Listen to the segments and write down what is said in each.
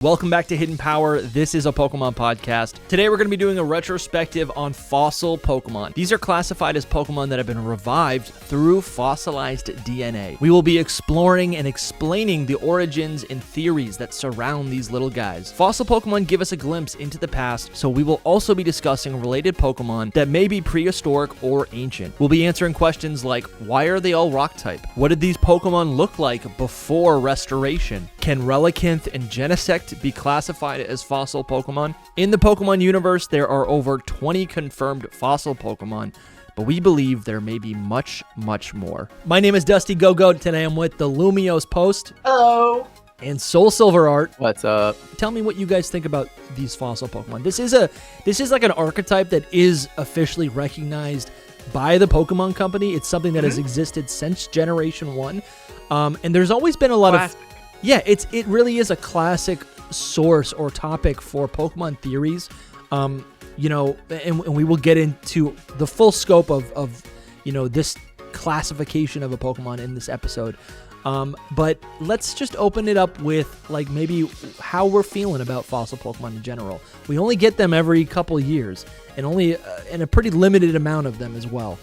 Welcome back to Hidden Power. This is a Pokemon podcast. Today we're going to be doing a retrospective on fossil Pokemon. These are classified as Pokemon that have been revived through fossilized DNA. We will be exploring and explaining the origins and theories that surround these little guys. Fossil Pokemon give us a glimpse into the past, so we will also be discussing related Pokemon that may be prehistoric or ancient. We'll be answering questions like, why are they all rock type? What did these Pokemon look like before restoration? Can Relicanth and Genesect be classified as fossil Pokemon? In the Pokemon universe, there are over 20 confirmed fossil Pokemon, but we believe there may be much, much more. My name is DustyGogoat. Today I'm with the LumiosePost. Hello. And SoulSilverArt. What's up? Tell me what you guys think about these fossil Pokemon. This is like an archetype that is officially recognized by the Pokemon Company. It's something that has existed since Generation 1. And there's always been a lot of... Yeah, it really is a classic source or topic for Pokemon theories. And we will get into the full scope of this classification of a Pokemon in this episode. But let's just open it up with maybe how we're feeling about fossil Pokemon in general. We only get them every couple years, and only in a pretty limited amount of them as well.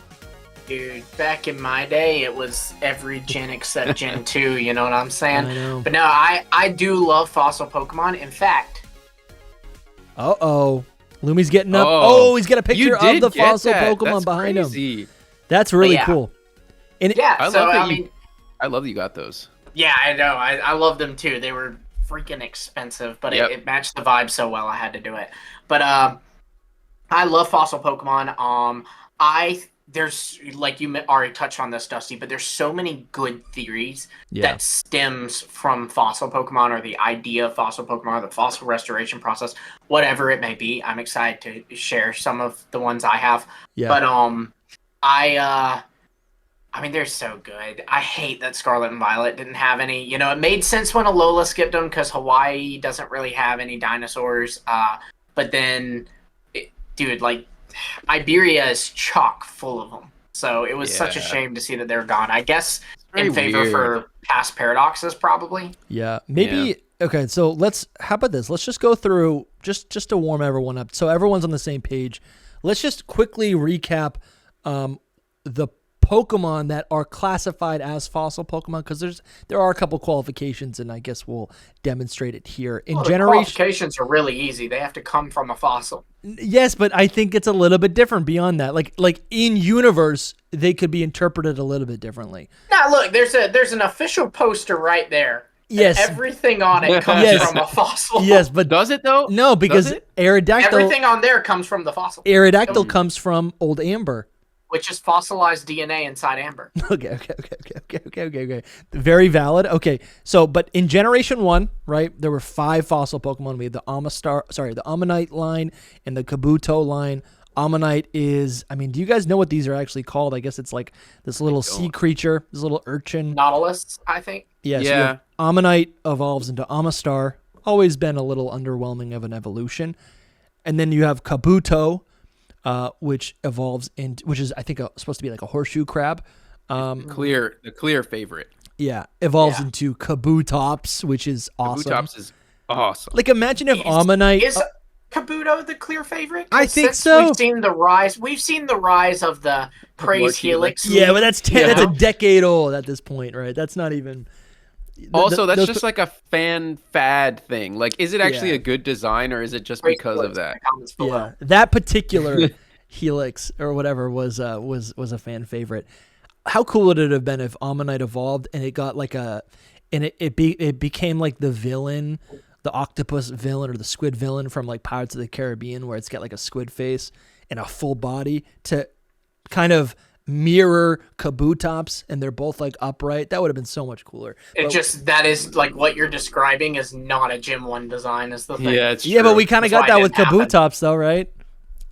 Dude, back in my day, it was every gen except Gen 2, you know what I'm saying? I know. But no, I do love fossil Pokemon. In fact... Lumi's getting up. Oh, he's got a picture of the fossil Pokemon That's behind crazy. him. That's really cool. And I love that you got those. Yeah, I know. I love them too. They were freaking expensive, but it matched the vibe so well I had to do it. But I love fossil Pokemon. There's, like you already touched on this, Dusty, but there's so many good theories that stems from fossil Pokemon, or the idea of fossil Pokemon, or the fossil restoration process, whatever it may be. I'm excited to share some of the ones I have. Yeah. But I mean, they're so good. I hate that Scarlet and Violet didn't have any. It made sense when Alola skipped them because Hawaii doesn't really have any dinosaurs. But then, Iberia is chock full of them. So it was such a shame to see that they're gone. I guess in favor for past paradoxes, probably. Yeah, maybe. Yeah. Okay, so how about this? Let's just go through, just to warm everyone up, so everyone's on the same page. Let's just quickly recap the Pokemon that are classified as fossil Pokemon, because there are a couple qualifications, and I guess we'll demonstrate it here. The qualifications are really easy. They have to come from a fossil. Yes, but I think it's a little bit different beyond that. Like in universe, they could be interpreted a little bit differently. Now, look, there's an official poster right there. Yes. Everything on it comes from a fossil. Yes, but does it though? No, because Aerodactyl. Everything on there comes from the fossil. Aerodactyl comes from Old Amber, which is fossilized DNA inside amber. Okay. Very valid. Okay, so, but in Generation 1, right, there were 5 fossil Pokemon. We had the Ammonite line and the Kabuto line. Ammonite is, do you guys know what these are actually called? I guess it's like this little sea creature, this little urchin. Nautilus, I think. Yes. Yeah. So Ammonite evolves into Amistar. Always been a little underwhelming of an evolution. And then you have Kabuto, which evolves which is, I think, supposed to be like a horseshoe crab. The clear favorite. Yeah, evolves into Kabutops, which is awesome. Kabutops is awesome. Like, imagine if Ammonite... Is Kabuto the clear favorite? I think so. We've seen the rise of the Praise Helix. Yeah, but that's a decade old at this point, right? That's not even... That's just like a fan fad thing. Like, is it actually a good design, or is it just because of that? Yeah, that particular Helix or whatever was a fan favorite. How cool would it have been if Ammonite evolved and it got it became like the villain, the octopus villain or the squid villain from like Pirates of the Caribbean, where it's got like a squid face and a full body to kind of mirror Kabutops, and they're both like upright. That would have been so much cooler. That is like what you're describing is not a Gen 1 design, is the thing. Yeah, it's true. But we kind of got that with Kabutops though, right?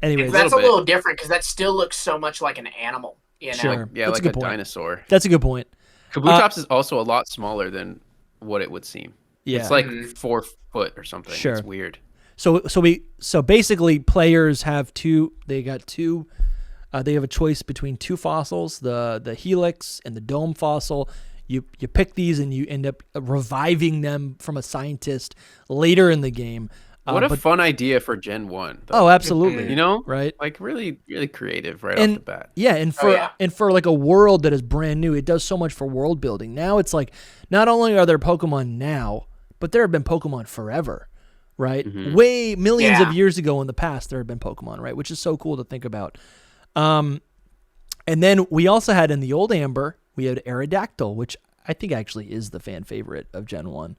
Anyways, that's a little different because that still looks so much like an animal. Sure. Yeah, that's like a dinosaur. That's a good point. Kabutops is also a lot smaller than what it would seem. Yeah, it's like 4 foot or something. Sure. It's weird. So basically, players have two. They have a choice between 2 fossils: the Helix and the Dome fossil. you pick these and you end up reviving them from a scientist later in the game. What a fun idea for Gen 1. Oh, absolutely. You know? Right? Like really, really creative off the bat. Yeah, and for like a world that is brand new, it does so much for world building. Now it's like, not only are there Pokemon now, but there have been Pokemon forever, right? Way millions of years ago in the past, there have been Pokemon, right? Which is so cool to think about. And then we also had in the old Amber, we had Aerodactyl, which I think actually is the fan favorite of Gen 1.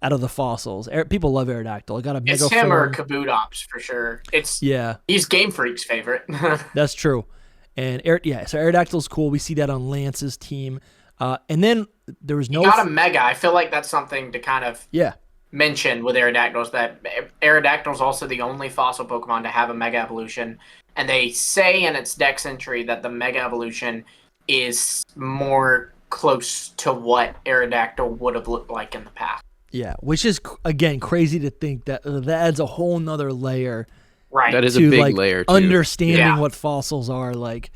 Out of the fossils, people love Aerodactyl. I got a mega. It's him or Kabutops for sure. He's Game Freak's favorite. That's true, and so Aerodactyl's cool. We see that on Lance's team, and then there was no. You got a mega. I feel like that's something to kind of mention with Aerodactyls. That Aerodactyl's also the only fossil Pokemon to have a mega evolution, and they say in its Dex entry that the mega evolution is more close to what Aerodactyl would have looked like in the past. Yeah, which is, again, crazy to think that adds a whole nother layer. Right. That is a big layer, too. Understanding what fossils are like.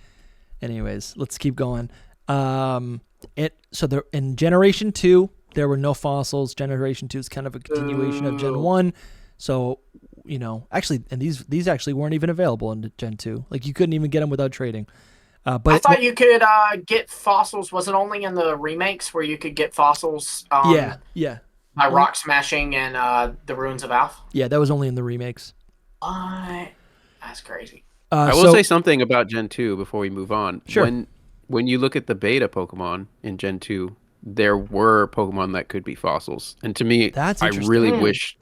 Anyways, let's keep going. In Generation 2, there were no fossils. Generation 2 is kind of a continuation of Gen 1. So, actually, and these actually weren't even available in Gen 2. Like, you couldn't even get them without trading. But I thought you could get fossils. Was it only in the remakes where you could get fossils? Yeah. By rock smashing and the Ruins of Alph? Yeah, that was only in the remakes. That's crazy. I will say something about Gen 2 before we move on. Sure. When you look at the beta Pokemon in Gen 2, there were Pokemon that could be fossils. And to me, that's I really wish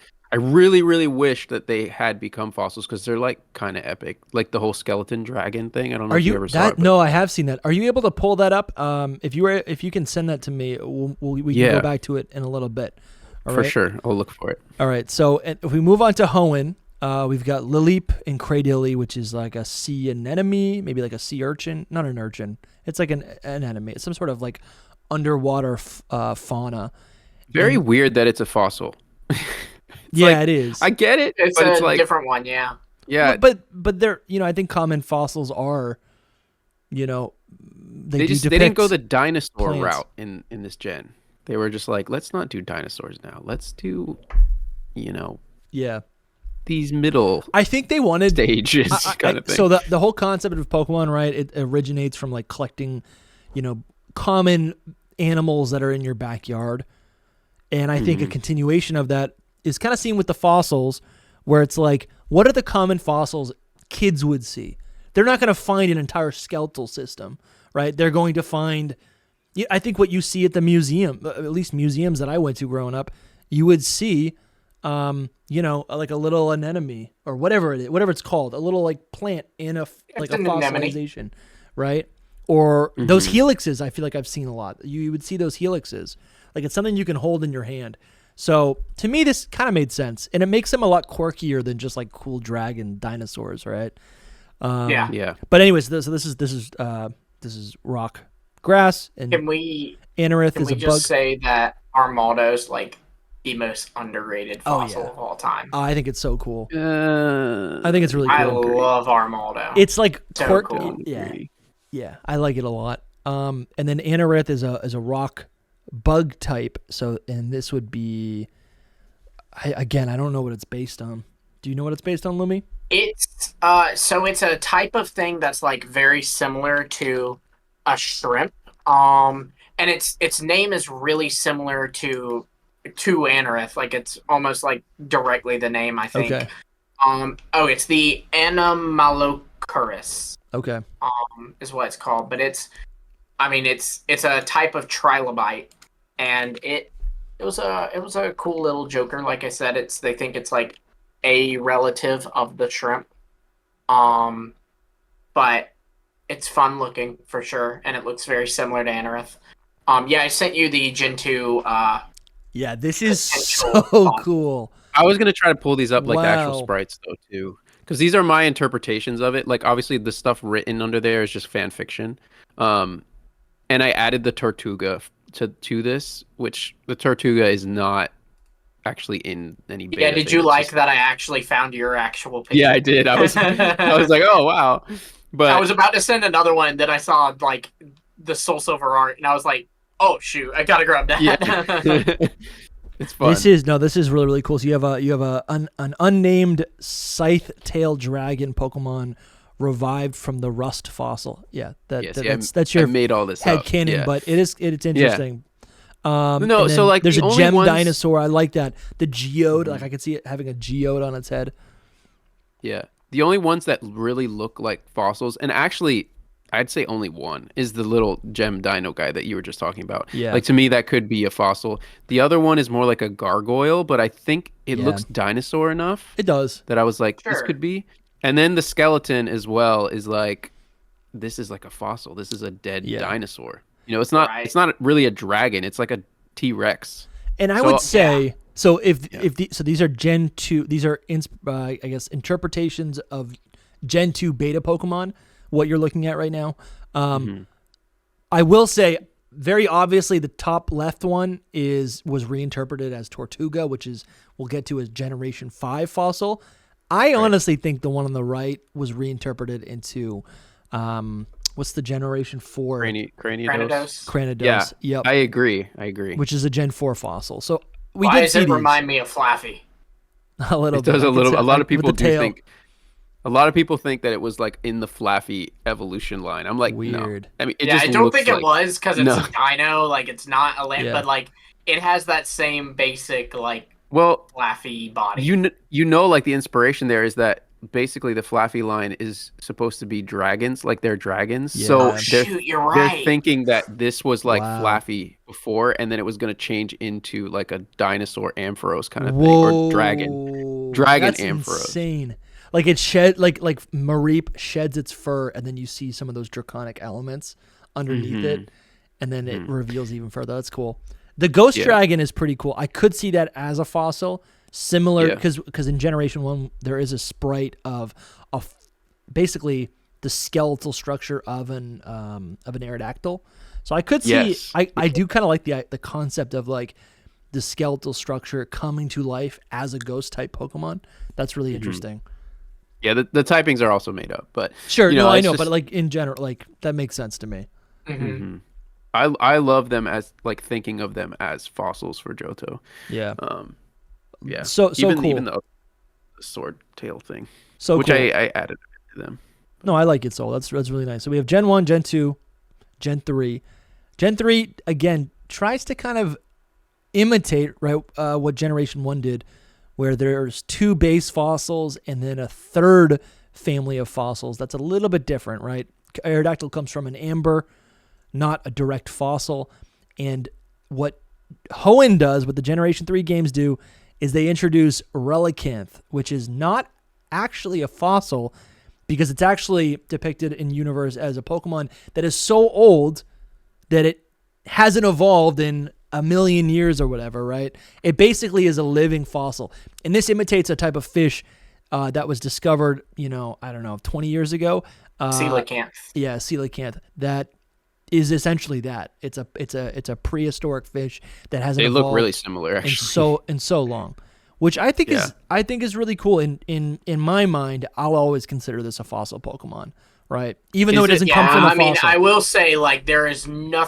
that they had become fossils because they're like kind of epic. Like the whole skeleton dragon thing. I don't know if you ever saw it. No, I have seen that. Are you able to pull that up? If you can send that to me, we can go back to it in a little bit. For sure. I'll look for it. All right. So if we move on to Hoenn, we've got Lileep and Cradily, which is like a sea anemone, maybe like a sea urchin. Not an urchin. It's like an anemone. It's some sort of like underwater fauna. Very weird that it's a fossil. It is. I get it. It's but a it's like different one, yeah. Yeah. But they're, I think common fossils are, they didn't go the dinosaur plants. route in this gen. They were just like, let's not do dinosaurs now. Let's do, these middle. I think they wanted stages kind of thing. So the whole concept of Pokemon, right? It originates from like collecting, common animals that are in your backyard, and I think a continuation of that is kind of seen with the fossils, where it's like, what are the common fossils kids would see? They're not going to find an entire skeletal system, right? They're going to find. I think what you see at the museum, at least museums that I went to growing up, you would see, like a little anemone or whatever it's called, a little like plant in a fossilization, right? Or those helixes. I feel like I've seen a lot. You would see those helixes, like it's something you can hold in your hand. So to me, this kind of made sense, and it makes them a lot quirkier than just like cool dragon dinosaurs, right? Yeah. But anyways, this is rock. Grass and Anorith is a bug. Can we just say that Armaldo's like the most underrated fossil of all time? I think it's so cool. I think it's really cool. I love Armaldo. It's like so cool. Yeah, I like it a lot. And then Anorith is a rock bug type. So, and this would be, I don't know what it's based on. Do you know what it's based on, Lumi? It's it's a type of thing that's like very similar to a shrimp, and its name is really similar to Anorith. Like it's almost like directly the name, I think. Okay. It's the Anomalocaris. Okay. Is what it's called, but it's a type of trilobite, and it was a cool little joker. Like I said, they think it's like a relative of the shrimp, but it's fun looking for sure, and it looks very similar to Anorith. I sent you the Gen 2. This is so cool. I was gonna try to pull these up like the actual sprites though too, because these are my interpretations of it. Like obviously the stuff written under there is just fan fiction, and I added the Tortuga to this, which the Tortuga is not actually in any beta. Yeah, did you like that I actually found your actual picture? Yeah, I did. I was like, oh wow. But I was about to send another one, and then I saw like the SoulSilverArt, and I was like, Oh shoot! I gotta grab that. Yeah. It's fun. This is really, really cool. So you have an unnamed scythe-tailed dragon Pokemon revived from the rust fossil. Yeah, that's your I made all this head up. canon, Yeah. but it's interesting. No, so like there's the a only gem ones... dinosaur. I like that. The geode, like I could see it having a geode on its head. Yeah, the only ones that really look like fossils, and actually, I'd say only one is the little gem dino guy that you were just talking about. Yeah. Like to me, that could be a fossil. The other one is more like a gargoyle, but I think it looks dinosaur enough. It does. That I was like, Sure. this could be. And then the skeleton as well is like, this is like a fossil. This is a dead dinosaur. You know, it's not really a dragon. It's like a T-Rex. And I would say so. So these are Gen 2. These are I guess interpretations of Gen 2 beta Pokemon. What you're looking at right now. I will say very obviously the top left one was reinterpreted as Tortuga, which is we'll get to as Generation 5 fossil. I honestly think the one on the right was reinterpreted into what's the Generation 4? Cranidos. Yeah, yep. I agree. Which is a Gen 4 fossil. So Why does it remind me of Flaffy? A little bit. It does a little. A lot of people do think. A lot of people think that it was like in the Flaffy evolution line. I'm like, weird. No. I mean, I don't think it was because it's a dino. Like it's not a lamp, but like it has that same basic like Flaffy body. You know, like the inspiration there is that basically the Flaffy line is supposed to be dragons, like they're dragons. Yeah. So you're right. They're thinking that this was like Flaffy before, and then it was going to change into like a dinosaur Ampharos kind of thing, or dragon That's Ampharos. Insane. Like it shed like Mareep sheds its fur, and then you see some of those draconic elements underneath it, and then it reveals even further. That's cool. The ghost dragon is pretty cool. I could see that as a fossil, similar because in Generation 1 there is a sprite of basically the skeletal structure of an Aerodactyl. So I could see I do kind of like the concept of like the skeletal structure coming to life as a ghost type Pokemon. That's really interesting. Yeah, the typings are also made up, but sure, I know, but like in general, like that makes sense to me. I love them as like thinking of them as fossils for Johto. Yeah. Yeah. So cool. Even the sword tail thing. Which cool. I added to them. No, I like it. So that's really nice. So we have Gen 1, Gen 2, Gen 3. Gen 3 again tries to kind of imitate what Generation 1 did, where there's 2 base fossils and then a third family of fossils. That's a little bit different, right? Aerodactyl comes from an amber, not a direct fossil. And what Hoenn does, what the Generation 3 games do, is they introduce Relicanth, which is not actually a fossil because it's actually depicted in universe as a Pokemon that is so old that it hasn't evolved in a million years or whatever, right? It basically is a living fossil. And this imitates a type of fish that was discovered, 20 years ago. Coelacanth. Yeah, coelacanth. That is essentially that. It's a prehistoric fish that hasn't evolved. They look really similar actually. In so long. Which I think is really cool. In my mind, I'll always consider this a fossil Pokemon. Right, even though it doesn't come from a fossil. I mean, I will say, like, there is no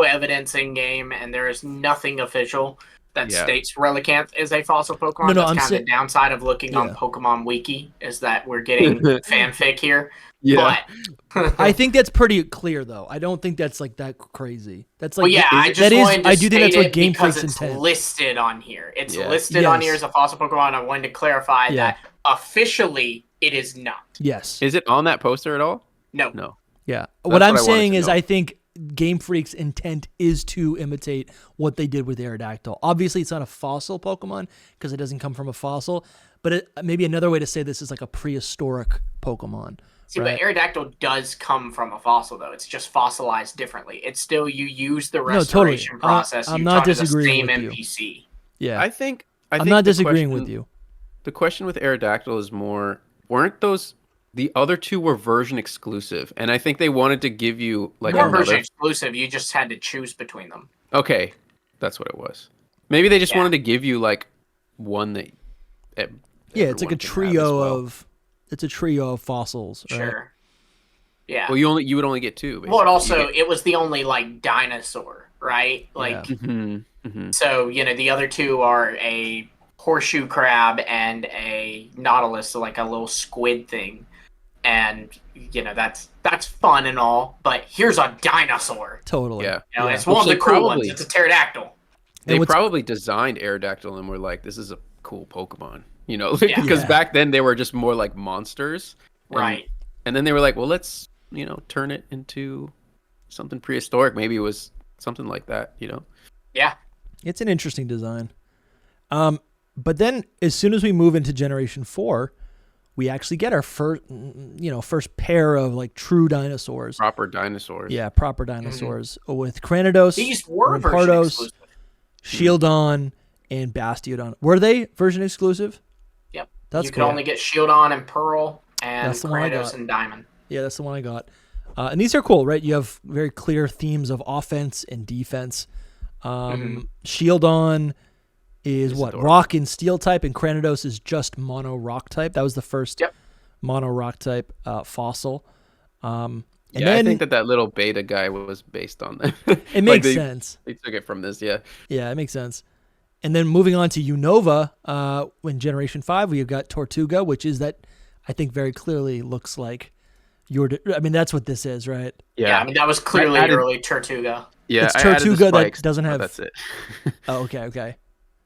evidence in game, and there is nothing official that states Relicanth is a fossil Pokemon. That's kind of the downside of looking on Pokemon Wiki, is that we're getting fanfic here. Yeah, but I think that's pretty clear, though. I don't think that's like that crazy. That's like I do think that's what Game because Freak's it's intent. listed on here. It's listed on here as a fossil Pokemon. I wanted to clarify that officially it is not. Yes. Is it on that poster at all? No. Yeah. What I'm saying is I think Game Freak's intent is to imitate what they did with Aerodactyl. Obviously, it's not a fossil Pokemon because it doesn't come from a fossil, but maybe another way to say this is like a prehistoric Pokemon. See, but Aerodactyl does come from a fossil, though. It's just fossilized differently. It's still, you use the restoration process. I'm not disagreeing with you. NPC. Yeah. I think I'm not disagreeing with you. The question with Aerodactyl is more, weren't those, the other 2 were version exclusive, and I think they wanted to give you like version exclusive. You just had to choose between them. Okay, that's what it was. Maybe they just wanted to give you like one that. It's like a trio of. It's a trio of fossils, right? Sure. Yeah. Well, you would only get 2. Basically. Well, it was the only like dinosaur, right? Like, so the other 2 are a horseshoe crab and a nautilus, so like a little squid thing, and that's fun and all. But here's a dinosaur. Totally. Yeah. It's one of the cool ones. It's a pterodactyl. They probably designed Aerodactyl and were like, "This is a cool Pokemon," because back then they were just more like monsters, right? And then they were like, "Well, let's turn it into something prehistoric." Maybe it was something like that, Yeah, it's an interesting design. But then as soon as we move into Generation 4, we actually get our first pair of like true dinosaurs. Proper dinosaurs. Yeah, proper dinosaurs with Cranidos, these were Rampardos, Shieldon, and Bastiodon. Were they version exclusive? Yep. That's you cool. can only get Shieldon and Pearl and Cranidos and Diamond. Yeah, that's the one I got. And these are cool, right? You have very clear themes of offense and defense. Shieldon is what? Adorable. Rock and steel type, and Cranidos is just mono rock type. That was the first mono rock type fossil. And then, I think that little beta guy was based on that. It makes sense. They took it from this, yeah. Yeah, it makes sense. And then moving on to Unova, in Generation 5, we've got Tortuga, which is that I think very clearly looks like that's what this is, right? Yeah, that was clearly early Tortuga. Yeah, it's Tortuga that doesn't have... that's it. Oh, okay.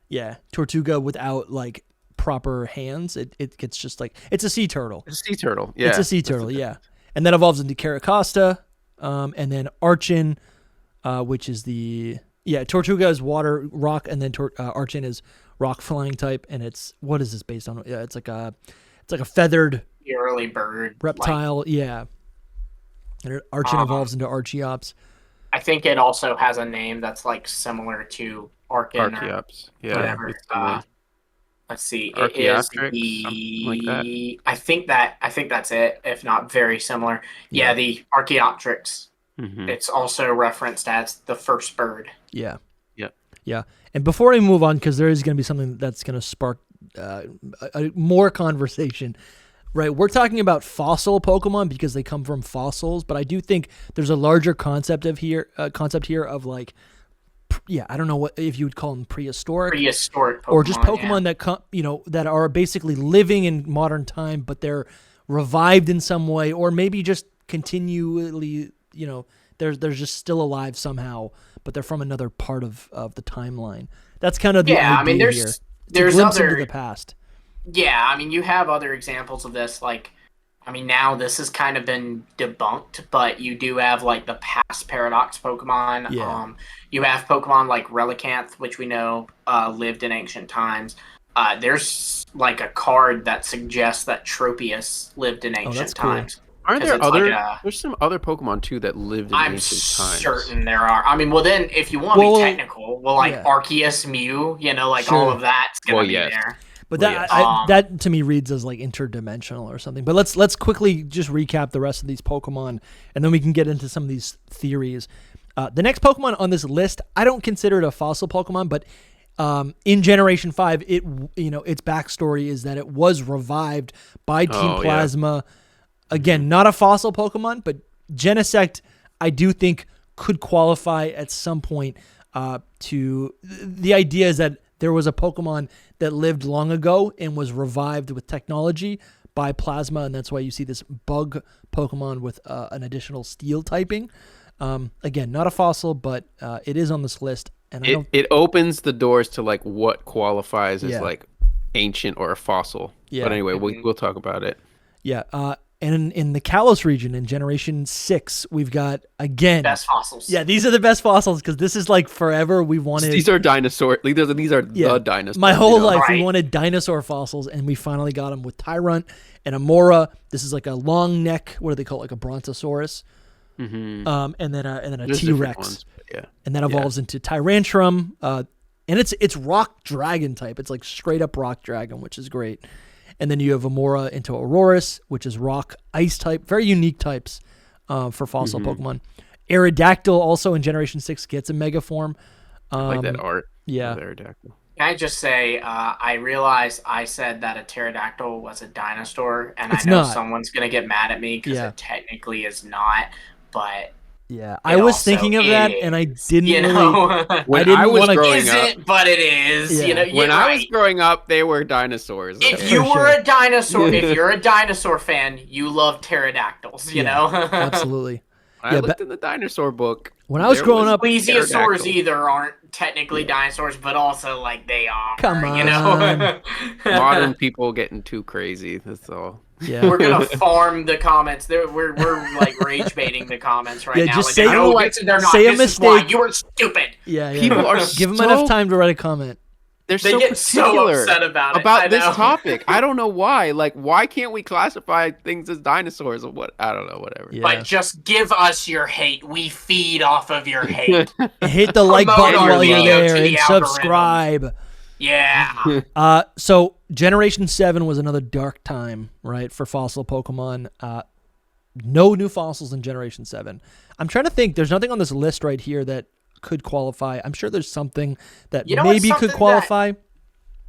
Yeah, Tortuga without like proper hands. It gets just like it's a sea turtle. It's a sea turtle. Yeah, it's a sea turtle. Yeah, and that evolves into Caracosta, and then Archon, which is Tortuga is water rock, and then Archon is rock flying type, and what is this based on? Yeah, it's like a feathered early bird reptile. Yeah, and Archon evolves into Archeops. I think it also has a name that's like similar to Archeops, whatever. Let's see. It is like that. I think that's it. If not very similar. Yeah, the Archaeopteryx. It's also referenced as the first bird. Yeah. And before I move on, because there is going to be something that's going to spark more conversation. Right, we're talking about fossil Pokemon because they come from fossils, but I do think there's a larger concept here of like, I don't know what if you would call them prehistoric Pokemon, or just Pokemon that that are basically living in modern time, but they're revived in some way, or maybe just continually, they're just still alive somehow, but they're from another part of the timeline. That's kind of the idea here. There's glimpse other into the past. Yeah, you have other examples of this. Like, now this has kind of been debunked, but you do have like the past Paradox Pokemon. Yeah. You have Pokemon like Relicanth, which we know lived in ancient times. There's like a card that suggests that Tropius lived in ancient times. Cool. Aren't there other? There's some other Pokemon too that lived in ancient times. I'm certain there are. Well, then if you want to be technical, Arceus, Mew, all of that's gonna be there. But that to me reads as like interdimensional or something. But let's quickly just recap the rest of these Pokemon, and then we can get into some of these theories. The next Pokemon on this list, I don't consider it a fossil Pokemon, but in Generation 5, its backstory is that it was revived by Team Plasma. Again, not a fossil Pokemon, but Genesect, I do think could qualify at some point. The idea is that there was a Pokemon that lived long ago and was revived with technology by Plasma, and that's why you see this bug Pokemon with an additional steel typing. Again, not a fossil, but it is on this list. And it opens the doors to like what qualifies as like ancient or a fossil. Yeah. But anyway, we'll talk about it. Yeah. And in the Kalos region in Generation 6, we've got, again... best fossils. Yeah, these are the best fossils because this is like forever we wanted... These are dinosaurs. These are the dinosaurs. My whole life we wanted dinosaur fossils, and we finally got them with Tyrant and Amora. This is like a long neck, what do they call it? Like a Brontosaurus. Mm-hmm. And then a T-Rex. Ones, and that evolves into Tyrantrum. And it's rock dragon type. It's like straight up rock dragon, which is great. And then you have Amora into Aurorus, which is rock ice type. Very unique types for fossil Pokemon. Aerodactyl also in Generation 6 gets a mega form. I like that art. Yeah. Aerodactyl. Can I just say, I realized I said that a pterodactyl was a dinosaur, and It's I know not. someone's gonna get mad at me because it technically is not, but Yeah, it I was also thinking of that, and I is, didn't you really. know? When I didn't I was want to. growing up, Isn't, but it is. Yeah. You know, when yeah, I right. was growing up, they were dinosaurs. If Okay? you For were sure. a dinosaur, if you're a dinosaur fan, you love pterodactyls. You know, Absolutely. I looked in the dinosaur book. When I was there growing up, plesiosaurs pterodactyl. either aren't technically dinosaurs, but also like they are. Come You know, Modern people getting too crazy. That's all. Yeah. we're gonna farm the comments. We're like rage baiting the comments right Yeah, now. just Like, say- no, like, they're not. say a This is why mistake. you were stupid. Yeah. People are Give them so- enough time to write a comment. They're They so get so particular upset about it. I about this know. topic. I don't know why. Like, why can't we classify things as dinosaurs or what? I don't know. Whatever. Yeah. But just give us your hate. We feed off of your hate. Hit the like Promote button our while you're video there to and the algorithm. subscribe. Yeah. So Generation 7 was another dark time, right, for fossil Pokemon. No new fossils in Generation 7. I'm trying to think. There's nothing on this list right here that could qualify. I'm sure there's something that You know what's maybe could something qualify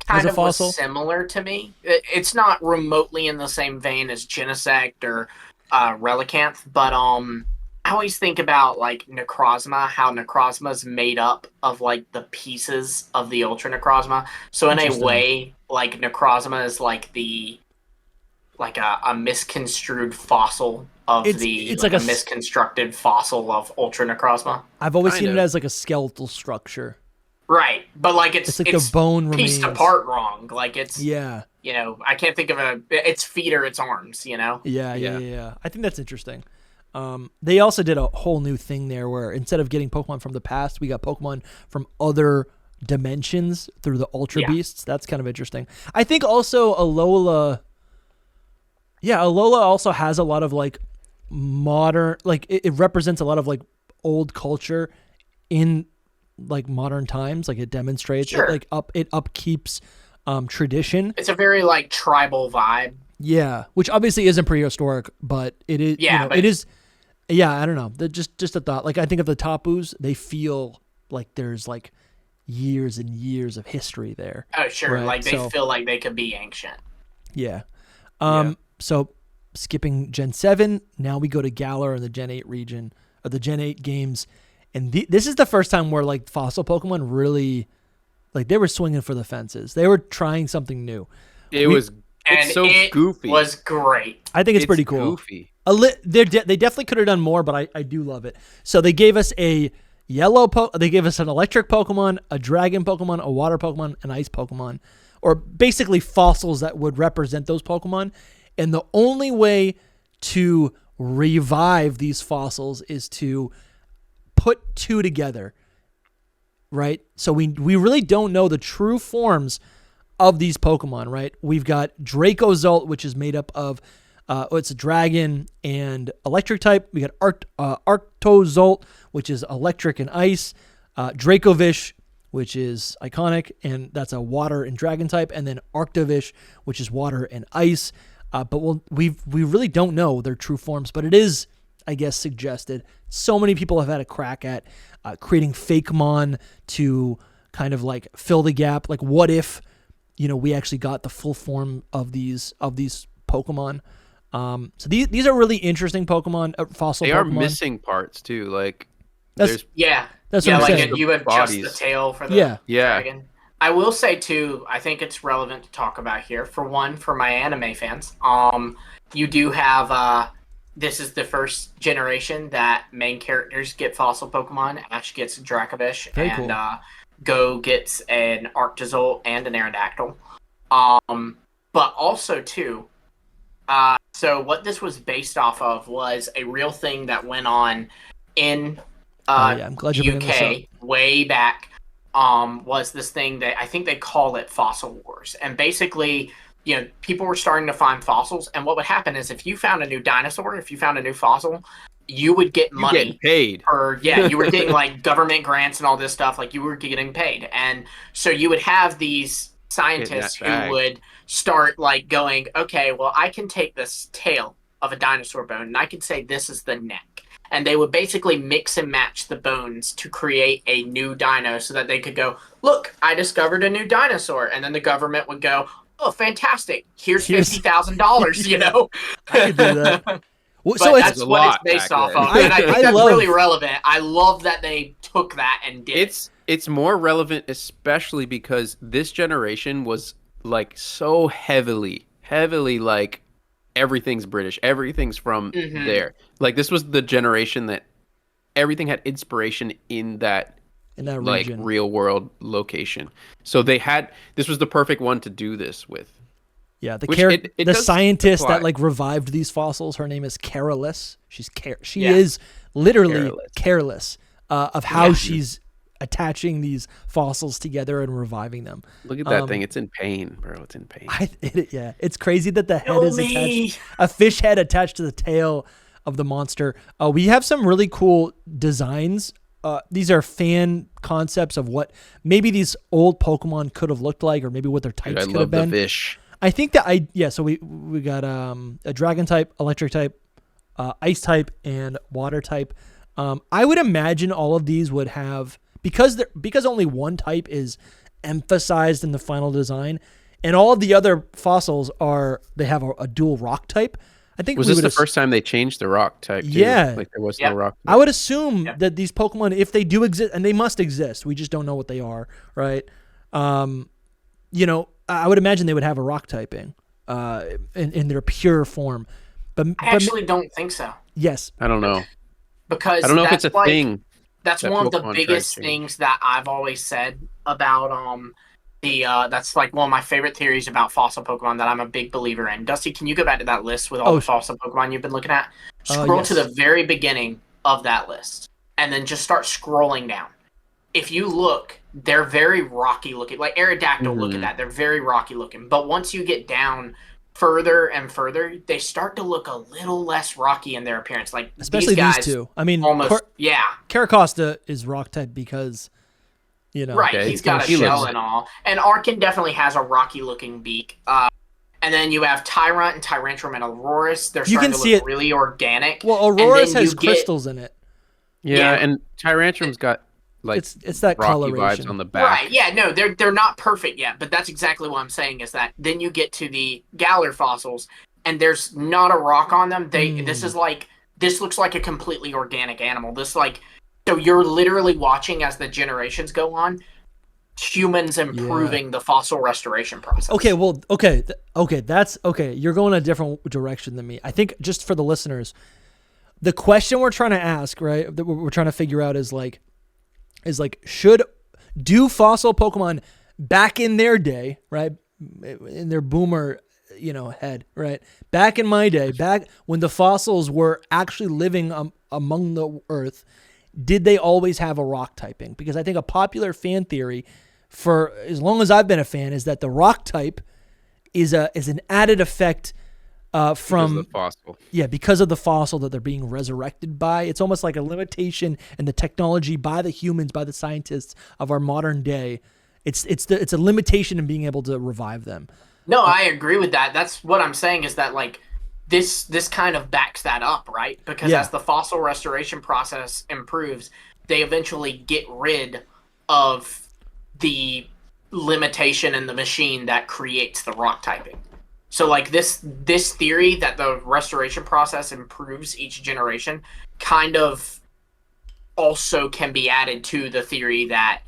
kind as a of was fossil. similar to me. It's not remotely in the same vein as Genesect or Relicanth, but I always think about like Necrozma, how Necrozma is made up of like the pieces of the Ultra Necrozma. So in a Interesting. way, like Necrozma is like a misconstrued fossil of It's like like a a misconstructed fossil of Ultra Necrozma. I've always seen Kind it of. as like a skeletal structure. Right, but like it's like the bone pieced remains. apart wrong. Like it's Yeah. you know, I can't think of its feet or its arms, you know? Yeah. I think that's interesting. They also did a whole new thing there where instead of getting Pokemon from the past, we got Pokemon from other dimensions through the Ultra Beasts. That's kind of interesting. I think also Alola also has a lot of like modern, like it represents a lot of like old culture in like modern times. Like it demonstrates Sure. it upkeeps tradition. It's a very like tribal vibe. Yeah, which obviously isn't prehistoric, but it is. Yeah, but it is. Yeah, I don't know. Just a thought. Like I think of the Tapus, they feel like there's like years and years of history there. Oh, sure. Right, Like they so- feel like they could be ancient. Yeah. Yeah. So skipping Gen 7, now we go to Galar in the Gen 8 region, or the Gen 8 games, and this is the first time where like fossil Pokemon really, like they were swinging for the fences. They were trying something new. It's And so it goofy. was great. I think it's pretty cool. Goofy. They definitely could have done more, but I do love it. So they gave us a yellow they gave us an electric Pokemon, a dragon Pokemon, a water Pokemon, an ice Pokemon, or basically fossils that would represent those Pokemon. And the only way to revive these fossils is to put two together, right? So we really don't know the true forms of these Pokemon, right? We've got Dracozolt, which is made up of it's a dragon and electric type. We got Arctozolt, which is electric and ice. Dracovish, which is iconic, and that's a water and dragon type. And then Arctovish, which is water and ice. But we really don't know their true forms. But it is, I guess, suggested. So many people have had a crack at creating Fakemon to kind of like fill the gap. Like, what if, we actually got the full form of these Pokemon? So these are really interesting Pokemon, fossil They Pokemon. are missing parts too. Like That's there's what I'm like saying. you have Bodies. just the tail for the Yeah. dragon. I will say too, I think it's relevant to talk about here. For one, for my anime fans, you do have this is the first generation that main characters get fossil Pokemon. Ash gets Dracovish, Very and cool. Go gets an Arctozolt and an Aerodactyl. But also too, so what this was based off of was a real thing that went on in I'm glad you're bringing this UK way back. Was this thing that I think they call it Fossil Wars, and basically, people were starting to find fossils, and what would happen is if you found a new dinosaur, if you found a new fossil, you would get You money. getting paid. Or you were getting like government grants and all this stuff. Like you were getting paid, and so you would have these scientists Getting that who bag. would start like going, okay, well, I can take this tail of a dinosaur bone and I can say this is the neck, and they would basically mix and match the bones to create a new dino so that they could go, look, I discovered a new dinosaur. And then the government would go, oh, fantastic. Here's $50,000, you know? I could do that. Well, so that's what it's based off of. And I think that's really relevant. I love that they took that and did it. It's more relevant, especially because this generation was like so heavily like everything's British, everything's from there. Like this was the generation that everything had inspiration in that like region. Real world location. So this was the perfect one to do this with. Yeah, the scientist that like revived these fossils, her name is Careless. She is literally careless of how she's attaching these fossils together and reviving them. Look at that thing. It's in pain, bro. It's in pain. It's crazy that the head is attached. A fish head attached to the tail of the monster. We have some really cool designs. These are fan concepts of what maybe these old Pokemon could have looked like, or maybe what their types could have been. The fish. I think that so we got a dragon type, electric type, ice type, and water type. I would imagine all of these would have, because only one type is emphasized in the final design, and all of the other fossils they have a dual rock type. I think was this the first time they changed the rock type? Too? Yeah, like there was no rock type. I would assume that these Pokemon, if they do exist, and they must exist, we just don't know what they are, right? I would imagine they would have a rock typing in their pure form. But I actually don't think so. Yes. I don't know. Because I don't know if it's a thing. That's one of the biggest things that I've always said about that's like one of my favorite theories about fossil Pokemon that I'm a big believer in. Dusty, can you go back to that list with all the fossil Pokemon you've been looking at? Scroll to the very beginning of that list and then just start scrolling down. If you look, they're very rocky looking. Like Aerodactyl, look at that. They're very rocky looking. But once you get down further and further, they start to look a little less rocky in their appearance. Like especially these two. I mean, almost, Caracosta is rock type because, Right, he's got a shell and all. And Arkin definitely has a rocky looking beak. And then you have Tyrant and Tyrantrum and Aurorus. They're starting to look really organic. Well, Aurorus has crystals in it. Yeah, and Tyrantrum's got like it's that rocky coloration vibes on the back. Right, yeah, no, they're not perfect yet, but that's exactly what I'm saying is that then you get to the Galar fossils and there's not a rock on them. This looks like a completely organic animal. So you're literally watching as the generations go on, humans improving the fossil restoration process. That's okay. You're going a different direction than me. I think just for the listeners, the question we're trying to ask, right, that we're trying to figure out is do fossil Pokemon back in their day, right, in their boomer, head, right, back in my day, back when the fossils were actually living among the earth, did they always have a rock typing? Because I think a popular fan theory for as long as I've been a fan is that the rock type is an added effect from the fossil. Yeah, because of the fossil that they're being resurrected by. It's almost like a limitation in the technology by the humans, by the scientists of our modern day. It's a limitation in being able to revive them. No, I agree with that. That's what I'm saying is that like this kind of backs that up, right? Because as the fossil restoration process improves, they eventually get rid of the limitation in the machine that creates the rock typing. So like this theory that the restoration process improves each generation kind of also can be added to the theory that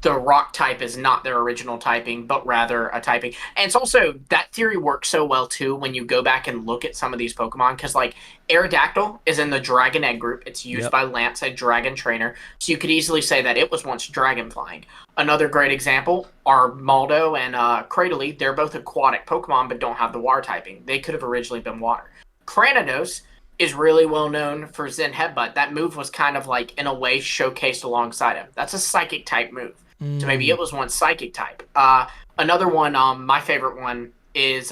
the rock type is not their original typing, but rather a typing. And it's also, that theory works so well too when you go back and look at some of these Pokemon, because like Aerodactyl is in the Dragon Egg group. It's used by Lance, a dragon trainer. So you could easily say that it was once dragon flying. Another great example are Maldo and Cradily. They're both aquatic Pokemon, but don't have the water typing. They could have originally been water. Cranidos is really well known for Zen Headbutt. That move was kind of like, in a way, showcased alongside him. That's a psychic type move. So maybe it was once psychic type. Another one, my favorite one is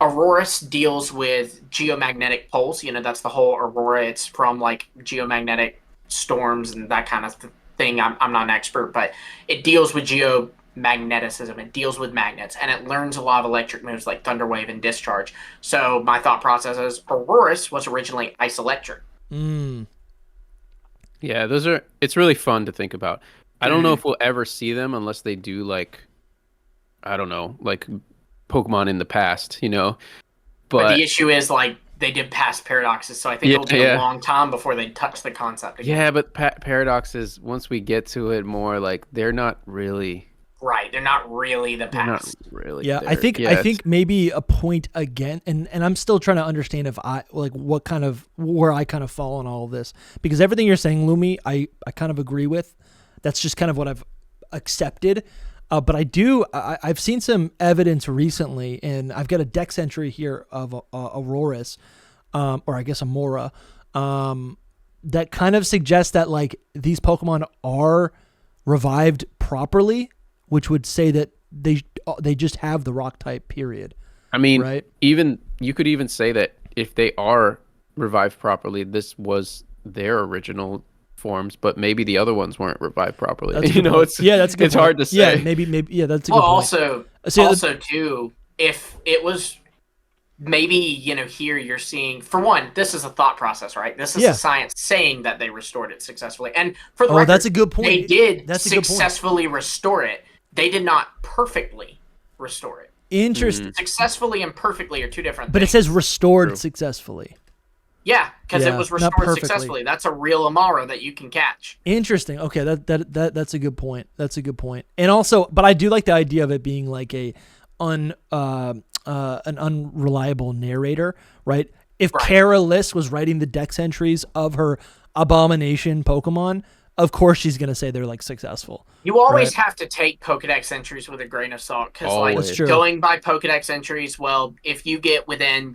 Aurorus deals with geomagnetic poles. That's the whole Aurora. It's from like geomagnetic storms and that kind of thing. I'm not an expert, but it deals with geomagnetism. It deals with magnets, and it learns a lot of electric moves like Thunder Wave and Discharge. So my thought process is Aurorus was originally Ice Electric. Yeah, it's really fun to think about. I don't know if we'll ever see them unless they do like, I don't know, like Pokemon in the past, But the But issue is like they did past paradoxes, so I think yeah, it'll be a long time before they touch the concept again. Yeah, but paradoxes, once we get to it more, like they're not really right. They're not really the past. Not really. Yeah, there. I think maybe a point again, and I'm still trying to understand if I like where I kind of fall on all of this, because everything you're saying, Lumi, I kind of agree with. That's just kind of what I've accepted. But I've seen some evidence recently, and I've got a dex entry here of Auroras, or I guess Amora, that kind of suggests that like these Pokemon are revived properly, which would say that they just have the rock type, period. I mean, right? Even you could even say that if they are revived properly, this was their original forms, but maybe the other ones weren't revived properly. That's that's a good point. It's hard to say. Yeah, maybe that's a good point. Also too, if it was maybe, here you're seeing, for one, this is a thought process, right? This is a science saying that they restored it successfully. And for the record, that's a good point. They did successfully restore it. They did not perfectly restore it. Interesting. Successfully and perfectly are two different things. But it says restored successfully. Yeah, because it was restored successfully. That's a real Amara that you can catch. Interesting. Okay, that's a good point. That's a good point. And also, but I do like the idea of it being like an unreliable narrator, right? If Kara Liss was writing the dex entries of her Abomination Pokemon, of course she's gonna say they're like successful. You always have to take Pokedex entries with a grain of salt, because like going by Pokedex entries, well, if you get within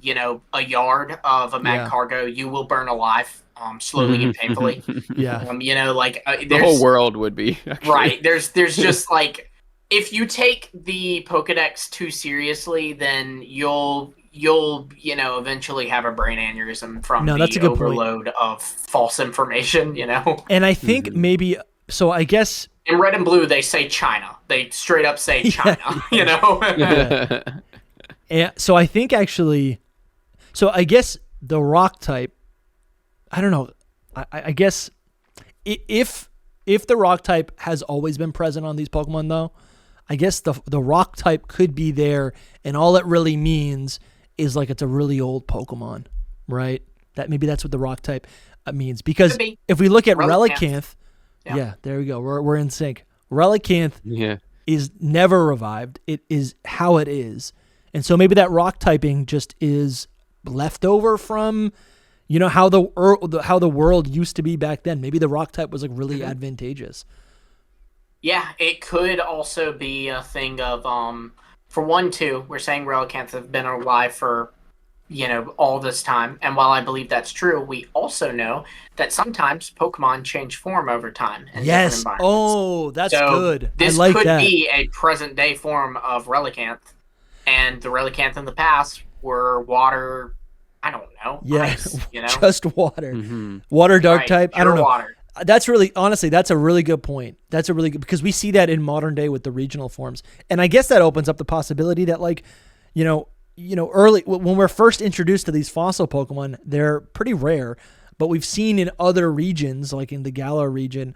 a yard of a Magcargo, you will burn alive, slowly and painfully. The whole world would be actually. Right. There's just like, if you take the Pokedex too seriously, then you'll eventually have a brain aneurysm from the overload of false information, And I think maybe, so I guess in Red and Blue they say China. They straight up say China, And so I think actually, I guess the rock type, I don't know. I guess if the rock type has always been present on these Pokemon though, I guess the rock type could be there, and all it really means is like it's a really old Pokemon, right? Maybe that's what the rock type means. Because if we look at Relicanth, there we go. We're in sync. Relicanth is never revived. It is how it is, and so maybe that rock typing just is left over from, how the world used to be back then. Maybe the rock type was like really advantageous. Yeah, it could also be a thing of for one, too, we're saying Relicanth have been alive for, all this time. And while I believe that's true, we also know that sometimes Pokemon change form over time in different environments. Oh, that's good. This could be a present-day form of Relicanth. And the Relicanth in the past were water, I don't know, ice, just water. Mm-hmm. Water dark type, I don't know. Water. That's really, honestly, that's a really good point. That's a really good, because we see that in modern day with the regional forms. And I guess that opens up the possibility that like, early, when we're first introduced to these fossil Pokemon, they're pretty rare, but we've seen in other regions, like in the Galar region,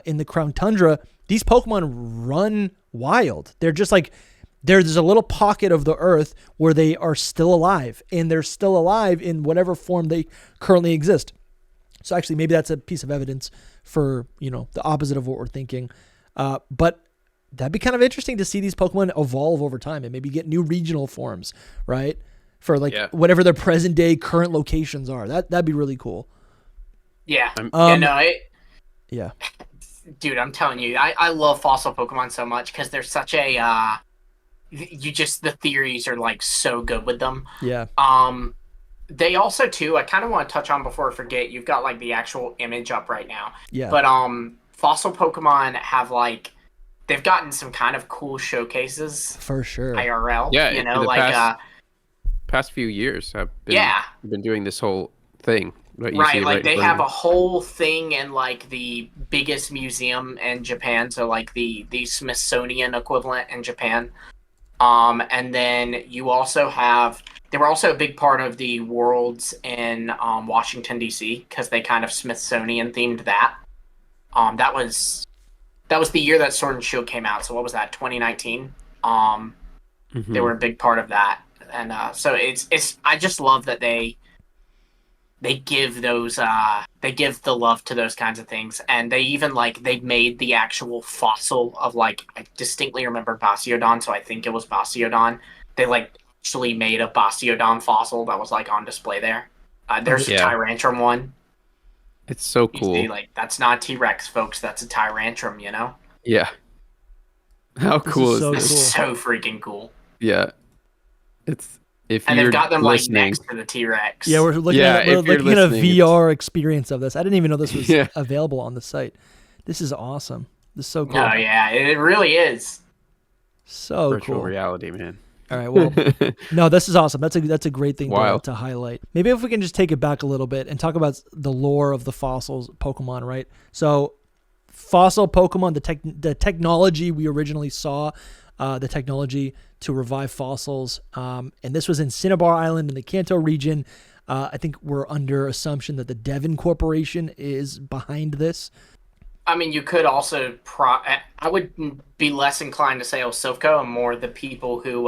in the Crown Tundra, these Pokemon run wild. They're just like, there's a little pocket of the earth where they are still alive, and they're still alive in whatever form they currently exist. So actually, maybe that's a piece of evidence for, the opposite of what we're thinking. But that'd be kind of interesting to see these Pokemon evolve over time and maybe get new regional forms, right? For like whatever their present day current locations are. That'd be really cool. Yeah. Dude, I'm telling you, I love fossil Pokemon so much because they're such a the theories are like so good with them. Yeah. They also, too, I kind of want to touch on before I forget, you've got, like, the actual image up right now. Yeah. But fossil Pokemon have, like, they've gotten some kind of cool showcases. For sure. IRL. Yeah, past few years have been doing this whole thing. Right, like, they have a whole thing in, like, the biggest museum in Japan, so, like, the Smithsonian equivalent in Japan. And then you also have... They were also a big part of the Worlds in Washington, D.C., because they kind of Smithsonian-themed that. That was the year that Sword and Shield came out. So what was that? 2019. They were a big part of that, and so it's. I just love that they give those they give the love to those kinds of things, and they even they made the actual fossil of I distinctly remember Bastiodon, so I think it was Bastiodon. They actually made a Bastiodon fossil that was on display there. There's a Tyrantrum one. It's so cool. You see, that's not T-Rex, folks. That's a Tyrantrum, you know? Yeah. How cool is this? It's so freaking cool. Yeah. It's and they've got them next to the T-Rex. Yeah, we're looking at a VR experience of this. I didn't even know this was available on the site. This is awesome. This is so cool. Oh yeah, it really is. So Virtual cool. reality, man. All right, well, no, this is awesome. That's a great thing to highlight. Maybe if we can just take it back a little bit and talk about the lore of the fossils Pokemon, right? So, fossil Pokemon, the technology we originally saw, the technology to revive fossils, and this was in Cinnabar Island in the Kanto region. I think we're under assumption that the Devon Corporation is behind this. I mean, you could also I would be less inclined to say Silpho and more the people who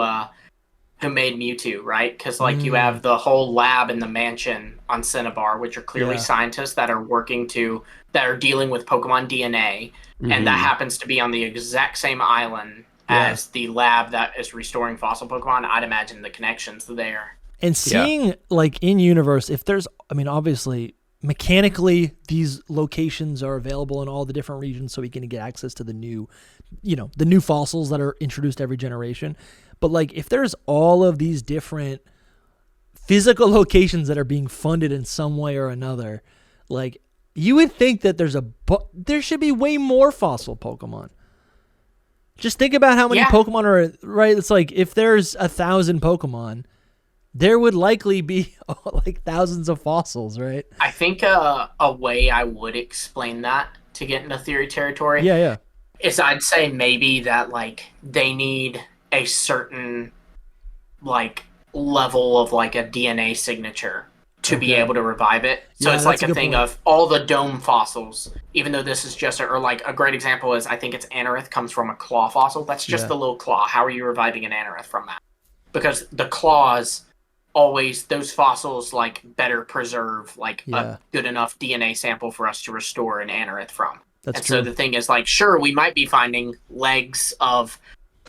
made Mewtwo, right? Because you have the whole lab in the mansion on Cinnabar, which are clearly scientists that are that are dealing with Pokemon DNA, and that happens to be on the exact same island as the lab that is restoring fossil Pokemon. I'd imagine the connections there. And seeing in universe, if there's, I mean, obviously, mechanically, these locations are available in all the different regions, so we can get access to the new fossils that are introduced every generation. But if there's all of these different physical locations that are being funded in some way or another, you would think that there should be way more fossil Pokemon. Just think about how many Pokemon are, right? It's if there's 1,000 Pokemon, there would likely be thousands of fossils, right? I think a way I would explain that to get into theory territory is I'd say maybe that they need a certain level of a DNA signature to be able to revive it. So it's a thing of all the dome fossils, even though this is just a great example is I think it's Anorith comes from a claw fossil. That's just the little claw. How are you reviving an Anorith from that? Because the claws always, those fossils better preserve a good enough DNA sample for us to restore an Anorith from. That's true. So the thing is sure, we might be finding legs of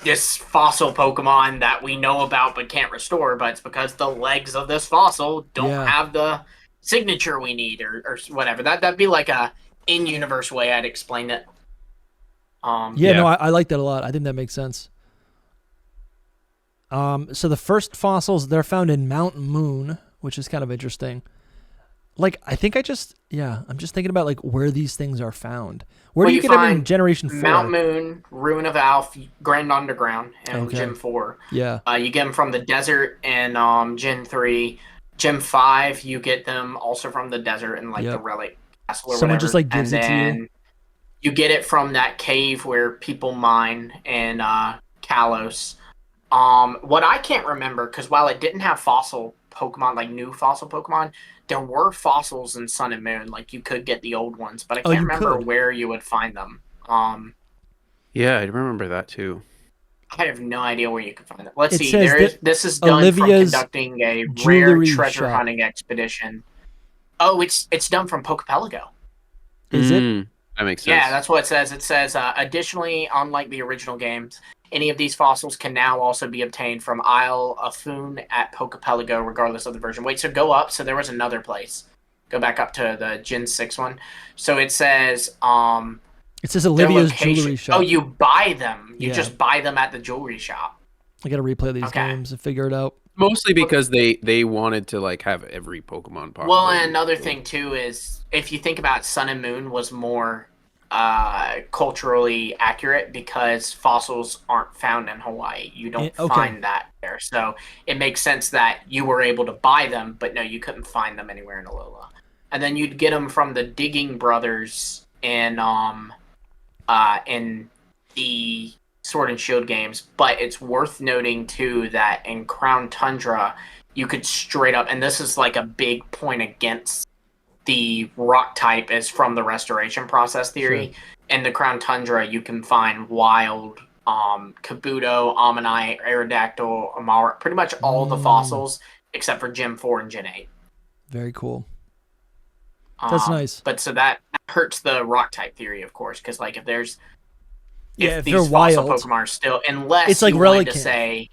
this fossil Pokemon that we know about but can't restore, but it's because the legs of this fossil don't have the signature we need or whatever. That'd be a in-universe way I'd explain it. No, I like that a lot. I think that makes sense. So the first fossils, they're found in Mount Moon, which is kind of interesting. I think I'm just thinking about where these things are found. Where do you get them in Generation 4? Mount Moon, Ruin of Alph, Grand Underground, and Gen 4. Yeah. You get them from the desert in Gen 3. Gen 5, you get them also from the desert in the Relic Castle or Someone whatever. Just gives it to you. You get it from that cave where people mine in Kalos. What I can't remember, because while it didn't have fossil Pokemon, new fossil Pokemon, there were fossils in Sun and Moon. You could get the old ones, but I can't remember where you would find them. Yeah, I remember that too. I have no idea where you can find them. Let's see. This is done Olivia's from conducting a rare treasure hunting expedition. Oh, it's done from Pokepelago. Is it? That makes sense. Yeah, that's what it says. It says, additionally, unlike the original games, any of these fossils can now also be obtained from Isle of Foon at Pokepelago, regardless of the version. Wait, so go up. So there was another place. Go back up to the Gen 6 one. So it says... it says Olivia's jewelry shop. Oh, you buy them. You just buy them at the jewelry shop. I got to replay these games and figure it out. Mostly because they wanted to have every Pokemon possible. Well, and another thing too is if you think about Sun and Moon was more culturally accurate because fossils aren't found in Hawaii. You don't find that there. So it makes sense that you were able to buy them, but no, you couldn't find them anywhere in Alola. And then you'd get them from the Digging Brothers in the Sword and Shield games, but it's worth noting too that in Crown Tundra you could straight up, and this is a big point against the rock type is from the restoration process theory. Sure. In the Crown Tundra, you can find wild Kabuto, Ammonite, Aerodactyl, Amara, pretty much all the fossils except for Gen 4 and Gen 8. Very cool. That's nice. But so that hurts the rock type theory, of course, because like if these they're fossil wild, Pokemon are still, unless it's like you wanted Relicanth. to say,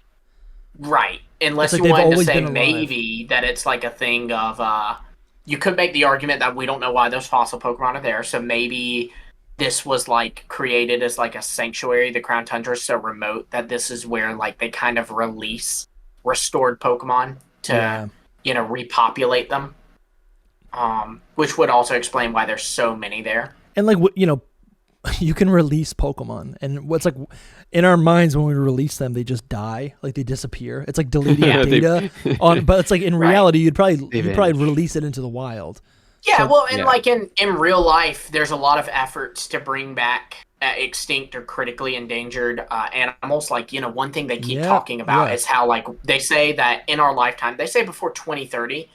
right, unless like you wanted to always say been alive. maybe that it's like a thing of, you could make the argument that we don't know why those fossil Pokemon are there, so maybe this was like created as like a sanctuary. The Crown Tundra is so remote that this is where like they kind of release restored Pokemon to repopulate them. Which would also explain why there's so many there. And like, you can release Pokemon, and what's like in our minds when we release them, they just die, like they disappear. It's like deleting data but it's like in reality, you'd probably release it into the wild. Yeah, like in real life, there's a lot of efforts to bring back extinct or critically endangered animals. Like, one thing they keep talking about is how like they say that in our lifetime, they say before 2030.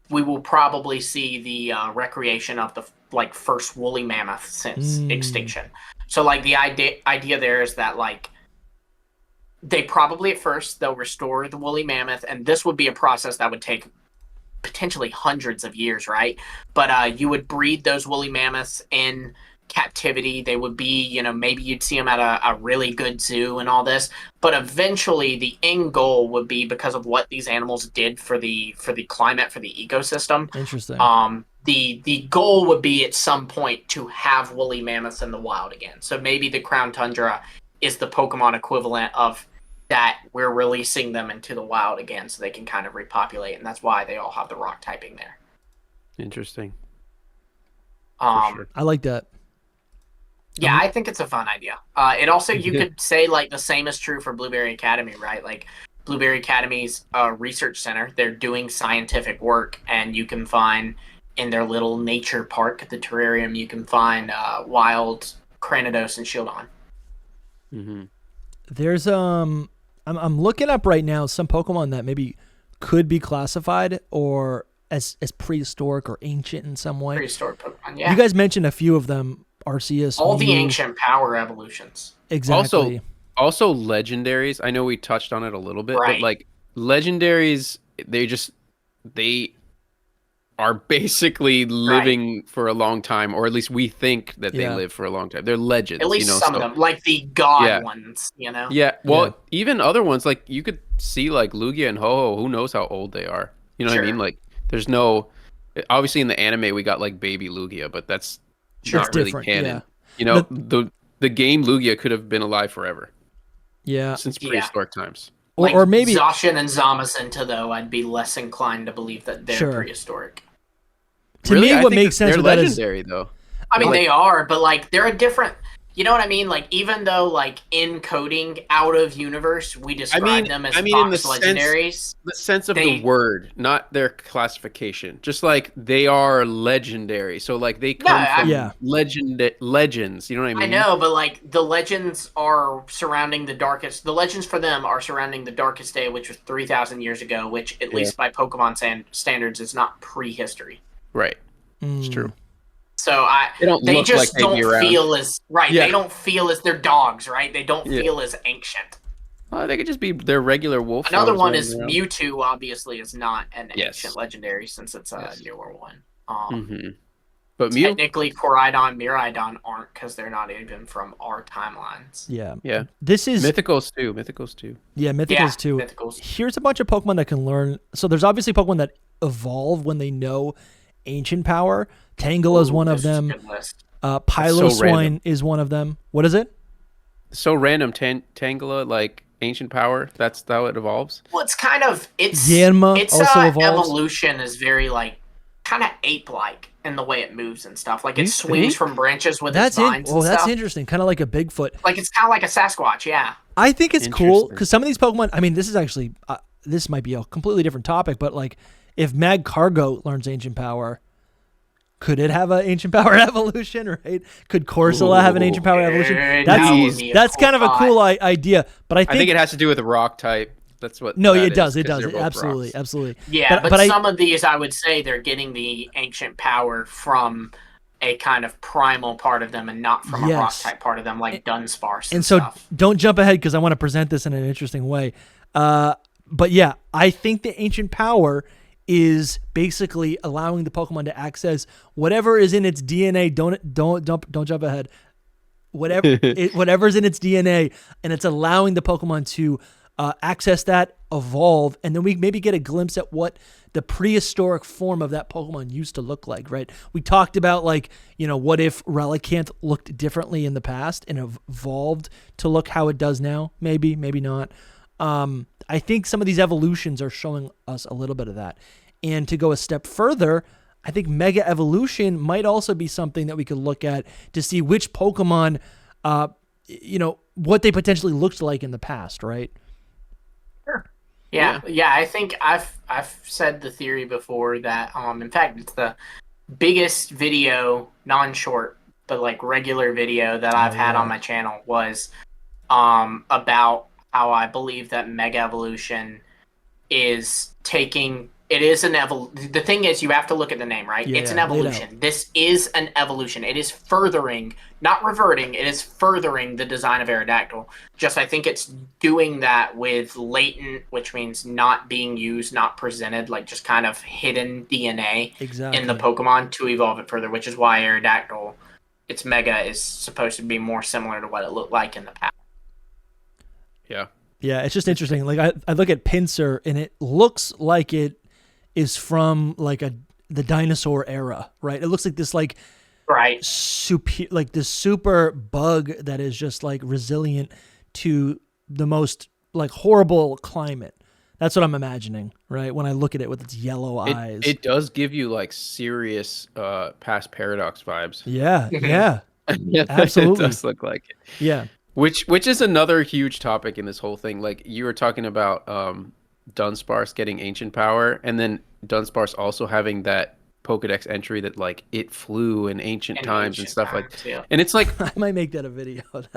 We will probably see the recreation of the like first woolly mammoth since extinction. So like the idea there is that like they probably at first they'll restore the woolly mammoth, and this would be a process that would take potentially hundreds of years, right? But you would breed those woolly mammoths in captivity. They would be, maybe you'd see them at a really good zoo and all this, but eventually the end goal would be, because of what these animals did for the climate, for the ecosystem. Interesting. The goal would be at some point to have woolly mammoths in the wild again. So maybe the Crown Tundra is the Pokemon equivalent of that. We're releasing them into the wild again so they can kind of repopulate, and that's why they all have the rock typing there. Interesting. Sure. I like that. Yeah, I think it's a fun idea. It also, you could say, like, the same is true for Blueberry Academy, right? Like, Blueberry Academy's a research center. They're doing scientific work, and you can find in their little nature park, the terrarium, you can find wild Cranidos and Shieldon. Mm-hmm. There's, I'm looking up right now some Pokemon that maybe could be classified or as prehistoric or ancient in some way. Prehistoric Pokemon, yeah. You guys mentioned a few of them. Arceus, all Mew. the ancient power evolutions. Exactly. Also legendaries. I know we touched on it a little bit, but like legendaries, they are basically living for a long time, or at least we think that they live for a long time. They're legends. At least some of them, like the god ones, Yeah. Well, even other ones, like you could see like Lugia and Ho-Oh. Who knows how old they are? You know what I mean? Like, there's no. Obviously, in the anime, we got like baby Lugia, but that's not really canon. The game Lugia could have been alive forever. Yeah. Since prehistoric times. Or maybe Zacian and Zamazenta, though, I'd be less inclined to believe that they're prehistoric. To me, what makes sense with that is legendary, though. I mean, they are, but like they're a different. You know what I mean? Like, even though, like, in coding out of universe, we describe them as box legendaries. The sense of the word, not their classification. Just like they are legendary. So, like, they come from legends. You know what I mean? I know, but, like, the legends are surrounding the darkest. The legends for them are surrounding the darkest day, which was 3,000 years ago, which, at least by Pokemon standards, is not prehistory. Right. It's true. So they just don't feel as They don't feel as they're dogs, right? They don't feel as ancient. They could just be their regular wolf. Another one is Mewtwo. Obviously, is not an ancient legendary since it's a newer one. But technically, Koraidon, Miraidon aren't because they're not even from our timelines. Yeah. This is Mythicals too. Yeah, Mythicals too. Here's a bunch of Pokemon that can learn. So there's obviously Pokemon that evolve when they know ancient power. Tangela is one of them. Piloswine is one of them. What is it? So random. Tangela, like ancient power. That's how it evolves. Well, it's kind of Yanma also evolves. Evolution is very like kind of ape-like in the way it moves and stuff. Like it swings from branches with its vines. That's interesting. Kind of like a Bigfoot. Like it's kind of like a Sasquatch. Yeah. I think it's cool because some of these Pokemon. I mean, this is actually this might be a completely different topic, but like if Magcargo learns ancient power. Could it have an ancient power evolution, right? Could Corsola have an ancient power evolution? That's kind of a cool idea. But I think it has to do with the rock type. That's what. No, that it does. is, It 'cause does. they're both Absolutely, rocks. absolutely. Yeah, but some of these, I would say, they're getting the ancient power from a kind of primal part of them and not from a rock type part of them, like Dunsparce and so stuff. Don't jump ahead because I want to present this in an interesting way. But yeah, I think the ancient power is basically allowing the Pokemon to access whatever is in its DNA. Don't jump ahead. Whatever's in its DNA, and it's allowing the Pokemon to access that, evolve, and then we maybe get a glimpse at what the prehistoric form of that Pokemon used to look like, right? We talked about, like, what if Relicanth looked differently in the past and evolved to look how it does now? Maybe not. I think some of these evolutions are showing us a little bit of that. And to go a step further, I think Mega Evolution might also be something that we could look at to see which Pokemon, what they potentially looked like in the past, right? Sure. Yeah. I think I've said the theory before that in fact it's the biggest video, non-short, but like regular video that I've had on my channel was about how I believe that Mega Evolution is taking. It is an The thing is, you have to look at the name, right? It's an evolution. This is an evolution. It is furthering, not reverting. It is furthering the design of Aerodactyl. Just, I think it's doing that with latent, which means not being used, not presented, like just kind of hidden DNA in the Pokemon to evolve it further. Which is why Aerodactyl, its Mega, is supposed to be more similar to what it looked like in the past. Yeah. Yeah, it's just interesting. Like I look at Pinsir and it looks like it is from like the dinosaur era, right? It looks like this super bug that is just like resilient to the most like horrible climate. That's what I'm imagining, right? When I look at it with its yellow eyes. It does give you like serious past Paradox vibes. Yeah. Absolutely. It does look like it. Yeah. Which is another huge topic in this whole thing. Like you were talking about Dunsparce getting ancient power, and then Dunsparce also having that Pokedex entry that like it flew in ancient times and stuff like that. Yeah. And it's like I might make that a video. It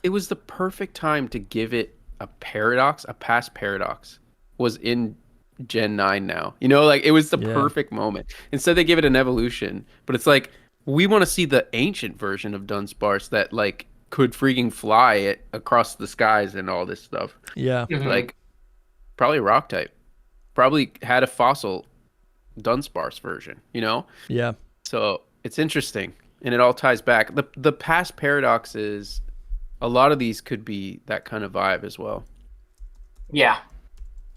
was the perfect time to give it a paradox, a past paradox was in Gen 9 now. Like it was the perfect moment. Instead they give it an evolution, but it's like we want to see the ancient version of Dunsparce that like could freaking fly it across the skies and all this stuff. Yeah. Mm-hmm. Like probably rock type. Probably had a fossil Dunsparce version, Yeah. So it's interesting and it all ties back. The past paradoxes, a lot of these could be that kind of vibe as well. Yeah.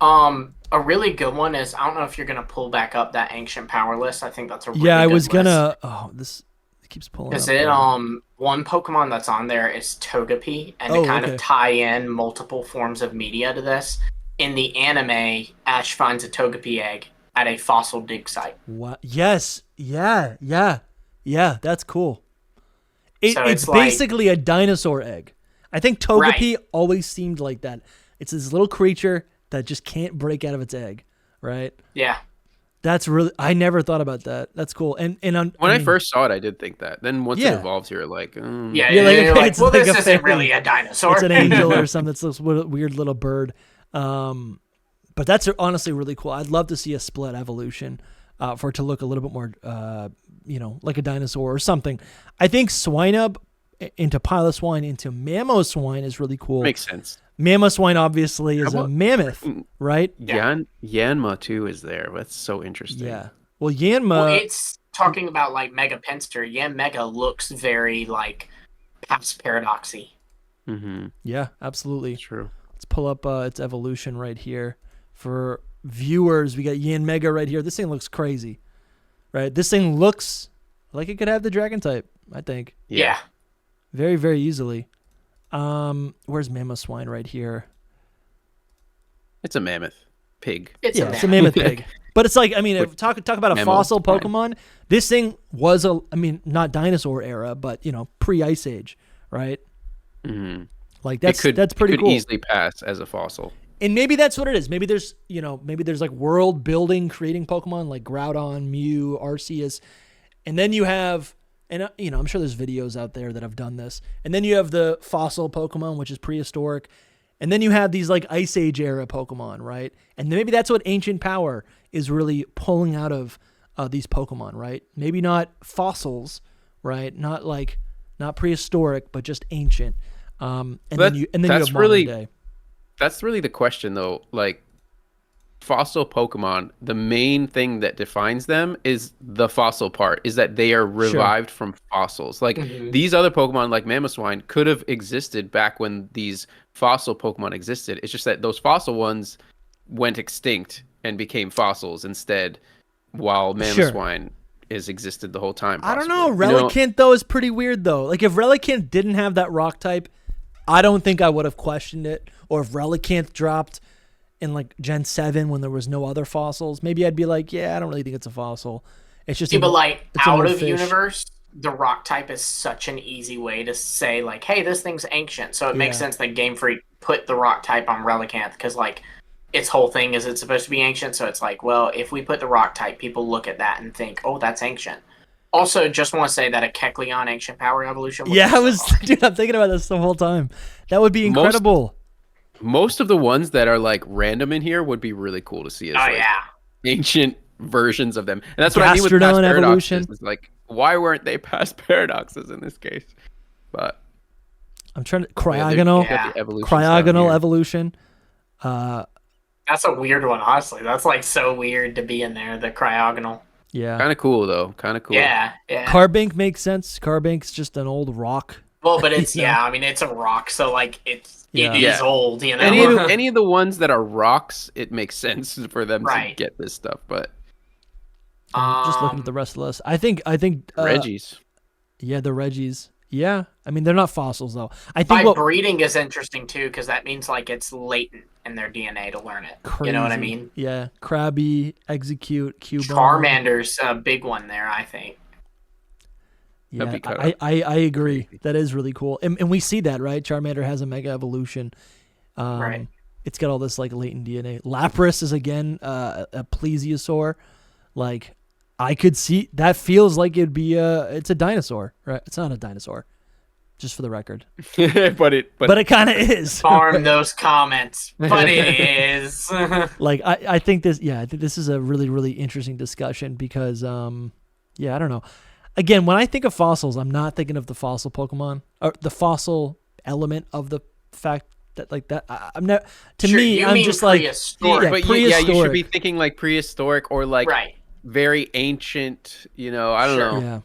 A really good one is, I don't know if you're gonna pull back up that ancient power list. I think that's a really good I was gonna list. Oh, this keeps pulling Is up. it one Pokemon that's on there is Togepi, and to kind of tie in multiple forms of media to this, in the anime, Ash finds a Togepi egg at a fossil dig site. What? Yes. Yeah. That's cool. It's basically a dinosaur egg. I think Togepi always seemed like that. It's this little creature that just can't break out of its egg, right? Yeah. That's really, I never thought about that. That's cool. And when I first saw it, I did think that. Then once it evolves, you're like, you're like, well, this isn't really a dinosaur. It's an angel or something. It's this weird little bird. But that's honestly really cool. I'd love to see a split evolution for it to look a little bit more, like a dinosaur or something. I think Swinub into Piloswine into Mamoswine is really cool. Makes sense. Mamoswine obviously is a mammoth, right? Yanma too is there. That's so interesting. Yeah. Well, Yanma. Well, it's talking about like Mega Pinsir. Yanmega looks very like past paradoxy. Mm-hmm. Yeah, absolutely. True. Let's pull up its evolution right here for viewers. We got Yanmega right here. This thing looks crazy, right? This thing looks like it could have the dragon type, I think. Yeah. Very, very easily. Where's Mamoswine right here? It's a mammoth pig. It's a mammoth pig. But it's like, I mean, talk about a fossil Pokemon. This thing was not dinosaur era, but pre-Ice Age, right? Mm-hmm. Like that's pretty cool. Could easily pass as a fossil. And maybe that's what it is. Maybe there's like world building, creating Pokemon like Groudon, Mew, Arceus, and then you have. And, I'm sure there's videos out there that have done this. And then you have the fossil Pokemon, which is prehistoric. And then you have these like Ice Age era Pokemon, right? And maybe that's what ancient power is really pulling out of these Pokemon, right? Maybe not fossils, right? Not prehistoric, but just ancient. And then you have modern day. That's really the question, though. Like, fossil Pokemon, the main thing that defines them is the fossil part, is that they are revived from fossils. Like, these other Pokemon, like Mamoswine, could have existed back when these fossil Pokemon existed. It's just that those fossil ones went extinct and became fossils instead, while Mamoswine is existed the whole time. Possibly. I don't know. Relicanth, though, is pretty weird, though. Like, if Relicanth didn't have that rock type, I don't think I would have questioned it. Or if Relicanth dropped in like Gen 7 when there was no other fossils, maybe I'd be like, yeah, I don't really think it's a fossil. It's just but like out of universe, the rock type is such an easy way to say like, hey, this thing's ancient. So it makes sense that Game Freak put the rock type on Relicanth because like its whole thing is it's supposed to be ancient. So it's like, well, if we put the rock type, people look at that and think, oh, that's ancient. Also, just want to say that a Kecleon ancient power evolution. Dude, I'm thinking about this the whole time. That would be incredible. Most of the ones that are like random in here would be really cool to see as ancient versions of them. And that's what I mean with past paradoxes. Is like, why weren't they past paradoxes in this case? But I'm trying to cryogonal evolution. That's a weird one, honestly. That's like so weird to be in there, the cryogonal. Yeah. Kind of cool though. Kind of cool. Yeah. Carbink makes sense. Carbink's just an old rock. Well, but it's I mean it's a rock, so like it is old, you know. Any of the ones that are rocks, it makes sense for them to get this stuff. But just looking at the rest of the list, I think Reggies. Yeah, the Reggies. Yeah, I mean they're not fossils though. I think breeding is interesting too because that means like it's latent in their DNA to learn it. Crazy. You know what I mean? Yeah, Krabby, Execute, Cubone. Charmander's a big one there, I think. Yeah, I agree. That is really cool. And we see that, right? Charmander has a mega evolution. Right. It's got all this like latent DNA. Lapras is again a plesiosaur. Like I could see that feels like it'd be it's a dinosaur, right? It's not a dinosaur. Just for the record. but it kind of is. Farm those comments. But it is. Like I think this is a really, really interesting discussion because I don't know. Again, when I think of fossils, I'm not thinking of the fossil Pokemon or the fossil element of the fact that like that. I'm not. To me, I'm just like prehistoric. You should be thinking like prehistoric or like very ancient. You know, I don't know. Yeah.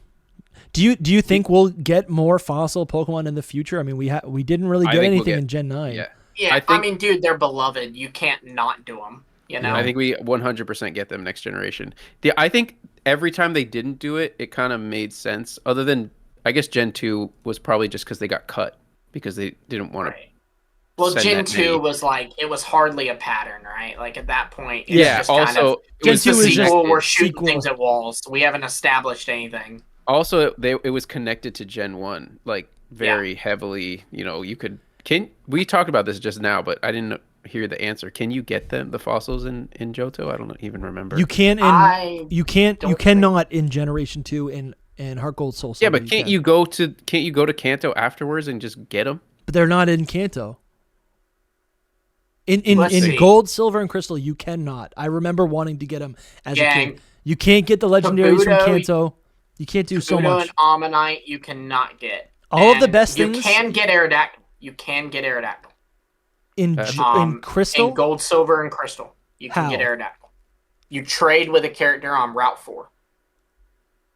Do you think we'll get more fossil Pokemon in the future? I mean, we didn't really get anything in Gen 9. Yeah. I mean, dude, they're beloved. You can't not do them. You know. I think we 100% get them next generation. I think every time they didn't do it, it kind of made sense. Other than, I guess Gen 2 was probably just because they got cut because they didn't want to. Well, Gen 2 was like, it was hardly a pattern, right? Like at that point, it was just kind of, Gen 2 was sequel, we're shooting things at walls. We haven't established anything. Also, it was connected to Gen 1, like very heavily. You know, we talked about this just now, but I didn't hear the answer. Can you get the fossils in Johto? I don't even remember. You can you cannot in Generation 2 in Heart Gold Soul Silver. Yeah, but can't you go to Kanto afterwards and just get them? But they're not in Kanto. In Gold, Silver, and Crystal, you cannot. I remember wanting to get them as a kid. You can't get the legendaries from Kanto. You can't do so much. And Ammonite, you cannot get. All of the best things. You can get Aerodactyl. You can get Aerodactyl. In Crystal? In Gold, Silver, and Crystal. You can get Aerodactyl. You trade with a character on Route 4.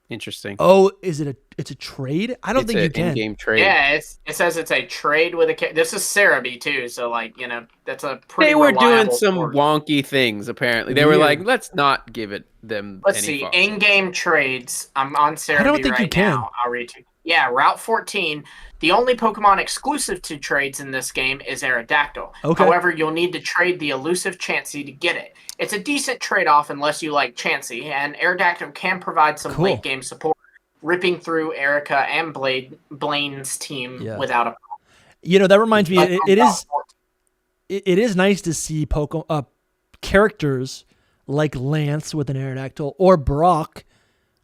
Interesting. Oh, it's a trade? I don't think you can. In-game trade. Yeah, it says it's a trade with a character. This is Cerebi too, so like, you know, that's a pretty They were doing some source. wonky things apparently. They were like, let's not give them Let's any see, fossils. In-game trades. I'm on Cerebi I don't think you can. now. I'll read you. Yeah, Route 14. The only Pokemon exclusive to trades in this game is Aerodactyl. Okay. However, you'll need to trade the elusive Chansey to get it. It's a decent trade-off unless you like Chansey, and Aerodactyl can provide some late-game support, ripping through Erica and Blaine's team without a problem. You know, that reminds me, it is nice to see characters like Lance with an Aerodactyl or Brock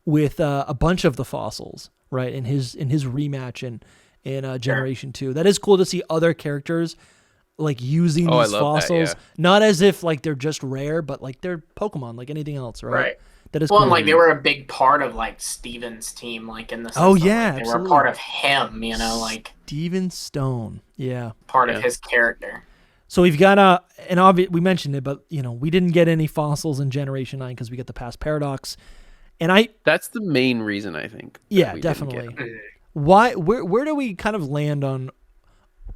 with a bunch of the fossils, right, in his rematch in Generation 2. That is cool to see other characters like using these fossils, that, yeah. not as if like they're just rare, but like they're Pokemon, like anything else, right? Right. That is well, cool. and like they were a big part of like Steven's team, like in the sense Oh, that, yeah, like, they absolutely. were part of him, you know, like Steven Stone, yeah, part of his character. So we've got we mentioned it, but you know we didn't get any fossils in Generation 9 because we got the past paradox, and that's the main reason I think. Yeah, definitely. Why? Where do we kind of land on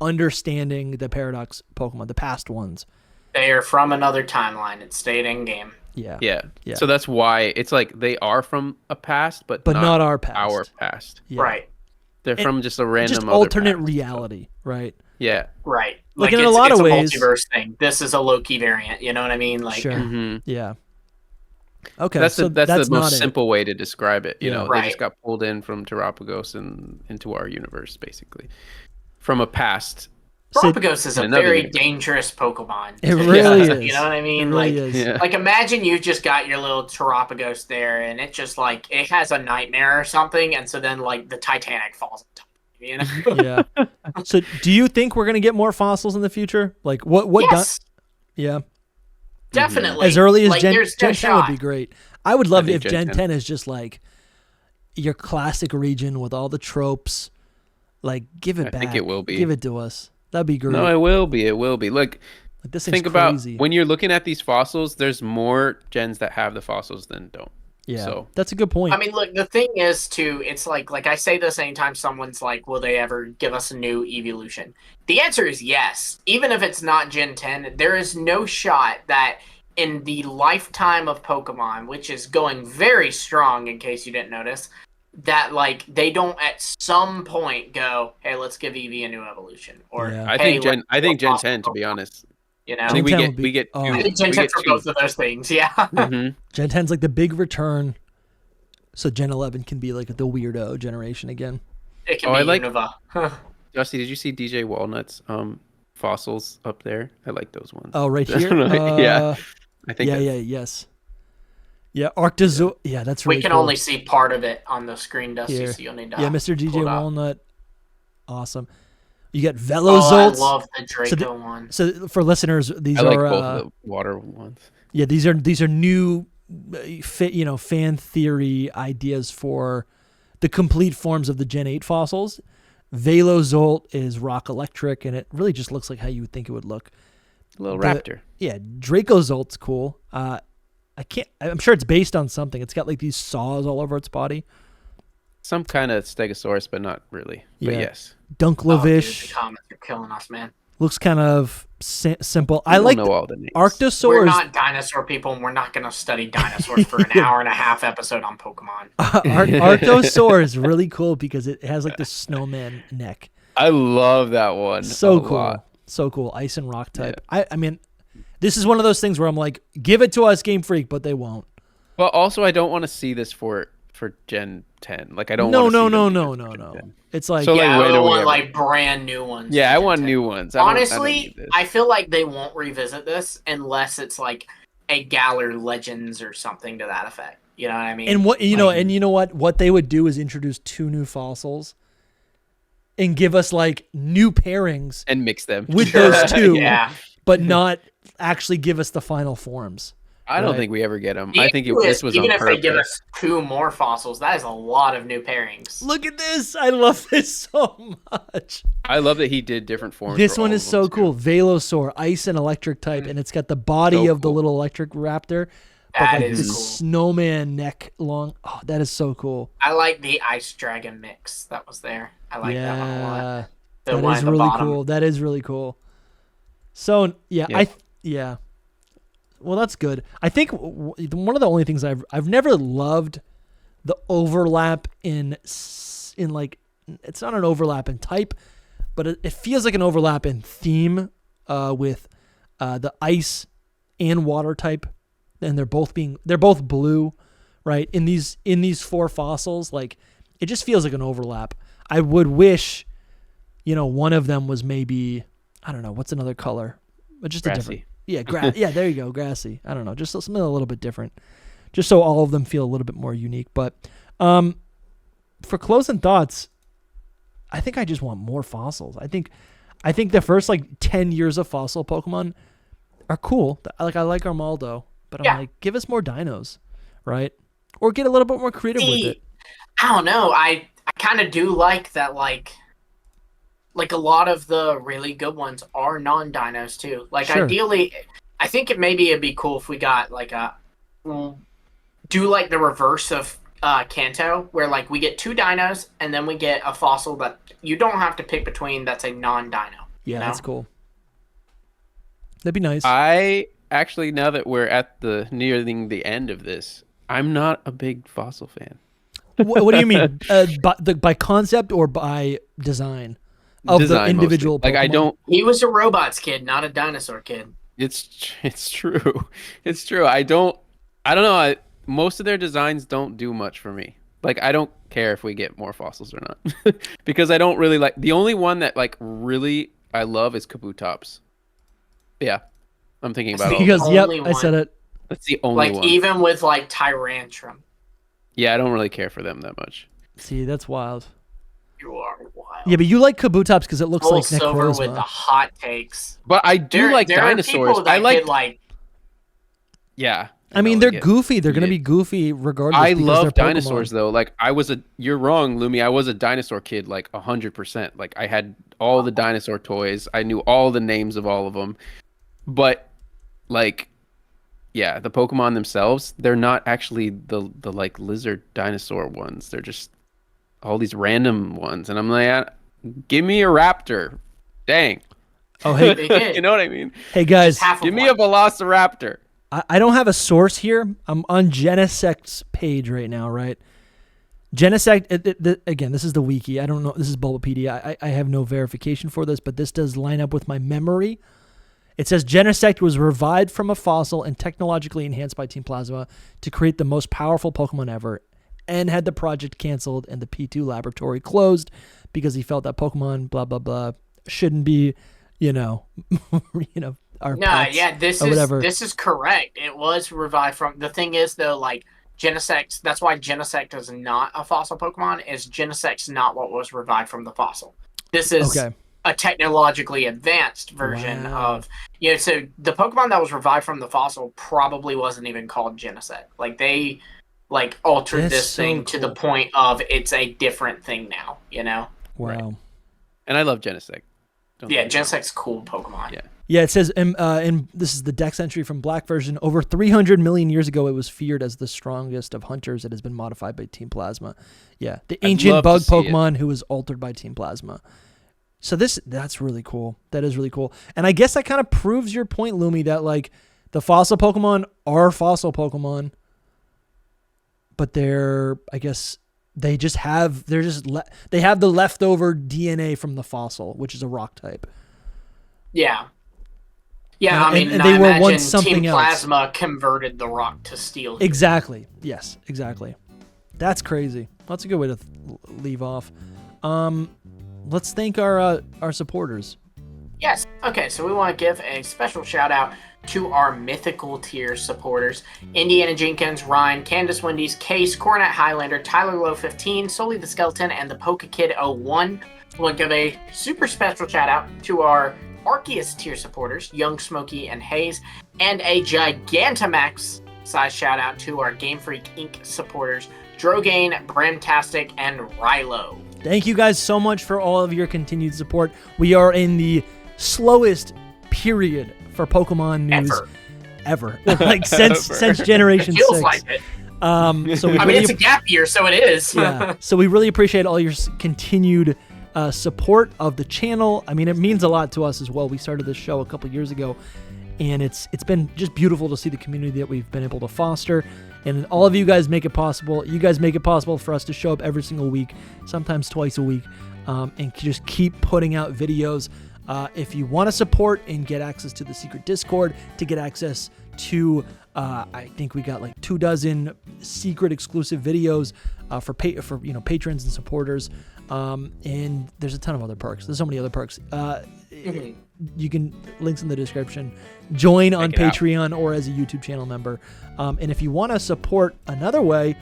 understanding the paradox Pokemon, the past ones? They are from another timeline. It stayed in game. Yeah. So that's why it's like they are from a past, but not our past. Our past. Yeah. Right. They're from just a random just alternate past, reality, right? Yeah. Right. Like in a lot of ways, it's a multiverse thing. This is a Loki variant. You know what I mean? Like, sure. Mm-hmm. Yeah. Okay. That's so the most simple way to describe it. You know, right. They just got pulled in from Terapagos and into our universe, basically, from a past. Terapagos is a very dangerous Pokemon. It really is. You know what I mean? It really is. Like imagine you just got your little Terapagos there, and it just like it has a nightmare or something, and so then like the Titanic falls on top. You know? Yeah. So, do you think we're gonna get more fossils in the future? Like, what? Yes. Yeah. Definitely. As early as like, Gen 10 would be great. I would love if Gen 10 is just like your classic region with all the tropes. Like, give it back. I think it will be. Give it to us. That'd be great. No, it will be. It will be. Like this think about when you're looking at these fossils. There's more gens that have the fossils than don't. Yeah, so that's a good point. I mean, look, the thing is, too, it's like I say this anytime someone's like, will they ever give us a new evolution? The answer is yes. Even if it's not Gen 10, there is no shot that in the lifetime of Pokemon, which is going very strong, in case you didn't notice, that like they don't at some point go, hey, let's give Eevee a new evolution. Or I think Gen 10, to be honest. You know, I think we get I think Gen 10 for both of those things, yeah. Mm-hmm. Gen 10's like the big return, so Gen 11 can be like the weirdo generation again. It can be Unova. Dusty, did you see DJ Walnut's fossils up there? I like those ones. Oh, right here? Yeah. I think yes. Yeah, Arctozoa. Yeah, that's really We can cool. only see part of it on the screen, Dusty, here. So you'll need to Mr. DJ Walnut. Awesome. You got Oh, Velozolts. I love the Draco one. So for listeners, these I like are both of the water ones. Yeah, these are new, fan theory ideas for the complete forms of the Gen 8 fossils. Velozolt is rock electric, and it really just looks like how you would think it would look. A little raptor. Yeah, Dracozolt's cool. I'm sure it's based on something. It's got like these saws all over its body. Some kind of Stegosaurus, but not really. Yeah. But yes. Dunklavish. The comments are killing us, man. Looks kind of simple. I like know all the names. Arctosaurus. We're not dinosaur people, and we're not going to study dinosaurs for an hour and a half episode on Pokemon. Arctosaur is really cool because it has like the snowman neck. I love that one. So cool. So cool. Ice and rock type. Yeah. I mean, this is one of those things where I'm like, give it to us, Game Freak, but they won't. Well, also, I don't want to see this for Gen 10. Like, I don't No. want to see It's like, I don't want like brand new ones. Yeah, I want new ones. Honestly, I feel like they won't revisit this unless it's like a Galar Legends or something to that effect. You know what I mean? And what you know what they would do is introduce 2 new fossils and give us like new pairings and mix them with those 2. Yeah. But not actually give us the final forms. I don't think we ever get them. I think this was even on if purpose. they give us 2 more fossils, that is a lot of new pairings. Look at this! I love this so much. I love that he did different forms. This one is so cool. Velosaur, ice and electric type, and it's got the body of the little electric raptor, but like this cool. snowman neck long. Oh, that is so cool. I like the ice dragon mix that was there. I like that one a lot. That is really cool. That is really cool. So yeah. Well, that's good. I think one of the only things I've never loved the overlap in like, it's not an overlap in type, but it feels like an overlap in theme with the ice and water type, and they're both blue, right? In these 4 fossils, like it just feels like an overlap. I would wish, one of them was maybe, I don't know, what's another color, but just grassy. A different. Yeah, yeah, there you go, grassy. I don't know, just something a little bit different, just so all of them feel a little bit more unique. But for closing thoughts, I think I just want more fossils. I think I think the first like 10 years of fossil Pokemon are cool. Like I like Armaldo, but I'm like, give us more dinos, right? Or get a little bit more creative with it. I don't know. I kind of do like that. Like a lot of the really good ones are non-dinos too. Like ideally, I think it'd be cool if we got like do like the reverse of Kanto, where like we get 2 dinos and then we get a fossil that you don't have to pick between that's a non-dino. Yeah, that's cool. That'd be nice. I actually, now that we're at nearing the end of this, I'm not a big fossil fan. What do you mean? By concept or by design of the individual Pokemon? Like I don't. He was a robots kid, not a dinosaur kid. It's true. It's true. I don't know. Most of their designs don't do much for me. Like I don't care if we get more fossils or not, because I don't really like. The only one that like really I love is Kabutops. Yeah, I'm thinking about it. Because I said it. That's the only one. Like even with like Tyrantrum. Yeah, I don't really care for them that much. See, that's wild. You are wild. Yeah, but you like Kabutops because it looks like Silver Necrozma. with the hot takes. But I do like dinosaurs. I like. Yeah. I mean, they're goofy. They're gonna be goofy regardless. I love dinosaurs though. Like you're wrong, Lumi. I was a dinosaur kid, like 100%. Like I had all the dinosaur toys. I knew all the names of all of them. But like, yeah, the Pokemon themselves, they're not actually the like lizard dinosaur ones. They're just all these random ones. And I'm like, give me a raptor. Dang. Oh, hey, you know what I mean? Hey guys, give me a Velociraptor. I don't have a source here. I'm on Genesect's page right now, right? Genesect, again, this is the wiki. I don't know. This is Bulbapedia. I have no verification for this, but this does line up with my memory. It says Genesect was revived from a fossil and technologically enhanced by Team Plasma to create the most powerful Pokemon ever, and had the project canceled and the P2 laboratory closed because he felt that Pokemon, blah, blah, blah, shouldn't be, our pets this is correct. It was revived from. The thing is though, like Genesect, that's why Genesect is not a fossil Pokemon. Is Genesect's not what was revived from the fossil. This is a technologically advanced version of so the Pokemon that was revived from the fossil probably wasn't even called Genesect. Like they altered this thing to the point of it's a different thing now, Wow. Right. And I love Genesect. Genesect's cool Pokemon. Yeah, it says, in this is the Dex entry from Black version, over 300 million years ago, it was feared as the strongest of hunters that has been modified by Team Plasma. Yeah, the ancient bug Pokemon who was altered by Team Plasma. So that's really cool. That is really cool. And I guess that kind of proves your point, Lumi, that like the fossil Pokemon are fossil Pokemon, but they have the leftover DNA from the fossil, which is a rock type. Yeah. Yeah, and they were once something Team else. Plasma converted the rock to steel. Exactly. Yes, exactly. That's crazy. That's a good way to leave off. Let's thank our supporters. Yes. Okay, so we want to give a special shout out to our mythical tier supporters: Indiana Jenkins, Ryan, Candace Wendy's, Case, Coronet Highlander, Tyler Low 15, Solely the Skeleton, and the Pokekid 01. We'll give a super special shout out to our Arceus tier supporters, Young Smokey and Hayes, and a Gigantamax size shout out to our Game Freak Inc. supporters, Drogain, Bramtastic, and Rilo. Thank you guys so much for all of your continued support. We are in the slowest period for Pokemon news ever. Like since Generation 6. Feels like it. So it's a gap year, so it is. Yeah. So we really appreciate all your continued support of the channel. I mean, it means a lot to us as well. We started this show a couple years ago, and it's been just beautiful to see the community that we've been able to foster. And all of you guys make it possible. You guys make it possible for us to show up every single week, sometimes twice a week, and just keep putting out videos. If you want to support and get access to the secret Discord, to get access to, I think we got like 24 secret exclusive videos for patrons and supporters. And there's a ton of other perks. There's so many other perks. You can, links in the description. Join on Patreon or as a YouTube channel member. And if you want to support another way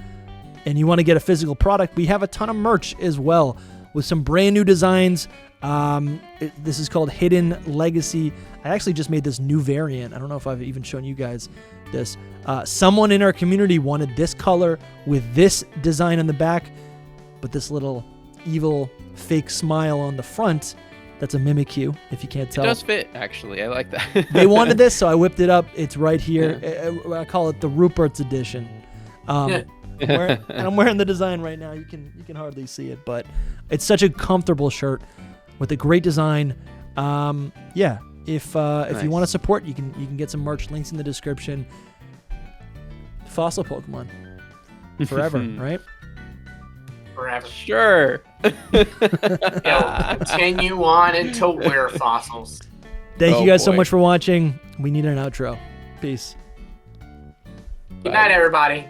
and you want to get a physical product, we have a ton of merch as well. with some brand new designs. This is called Hidden Legacy. I actually just made this new variant. I don't know if I've even shown you guys this. Someone in our community wanted this color with this design on the back, but this little evil fake smile on the front. That's a Mimikyu, if you can't tell. It does fit, actually. I like that. They wanted this, so I whipped it up. It's right here. I call it the Rupert's edition. And I'm wearing the design right now. You can hardly see it, but it's such a comfortable shirt with a great design. Yeah, if you want to support, you can get some merch. Links in the description. Fossil Pokemon forever, right? Forever. Sure. Continue on until we're fossils. Thank you guys so much for watching. We need an outro. Peace. Good night, everybody.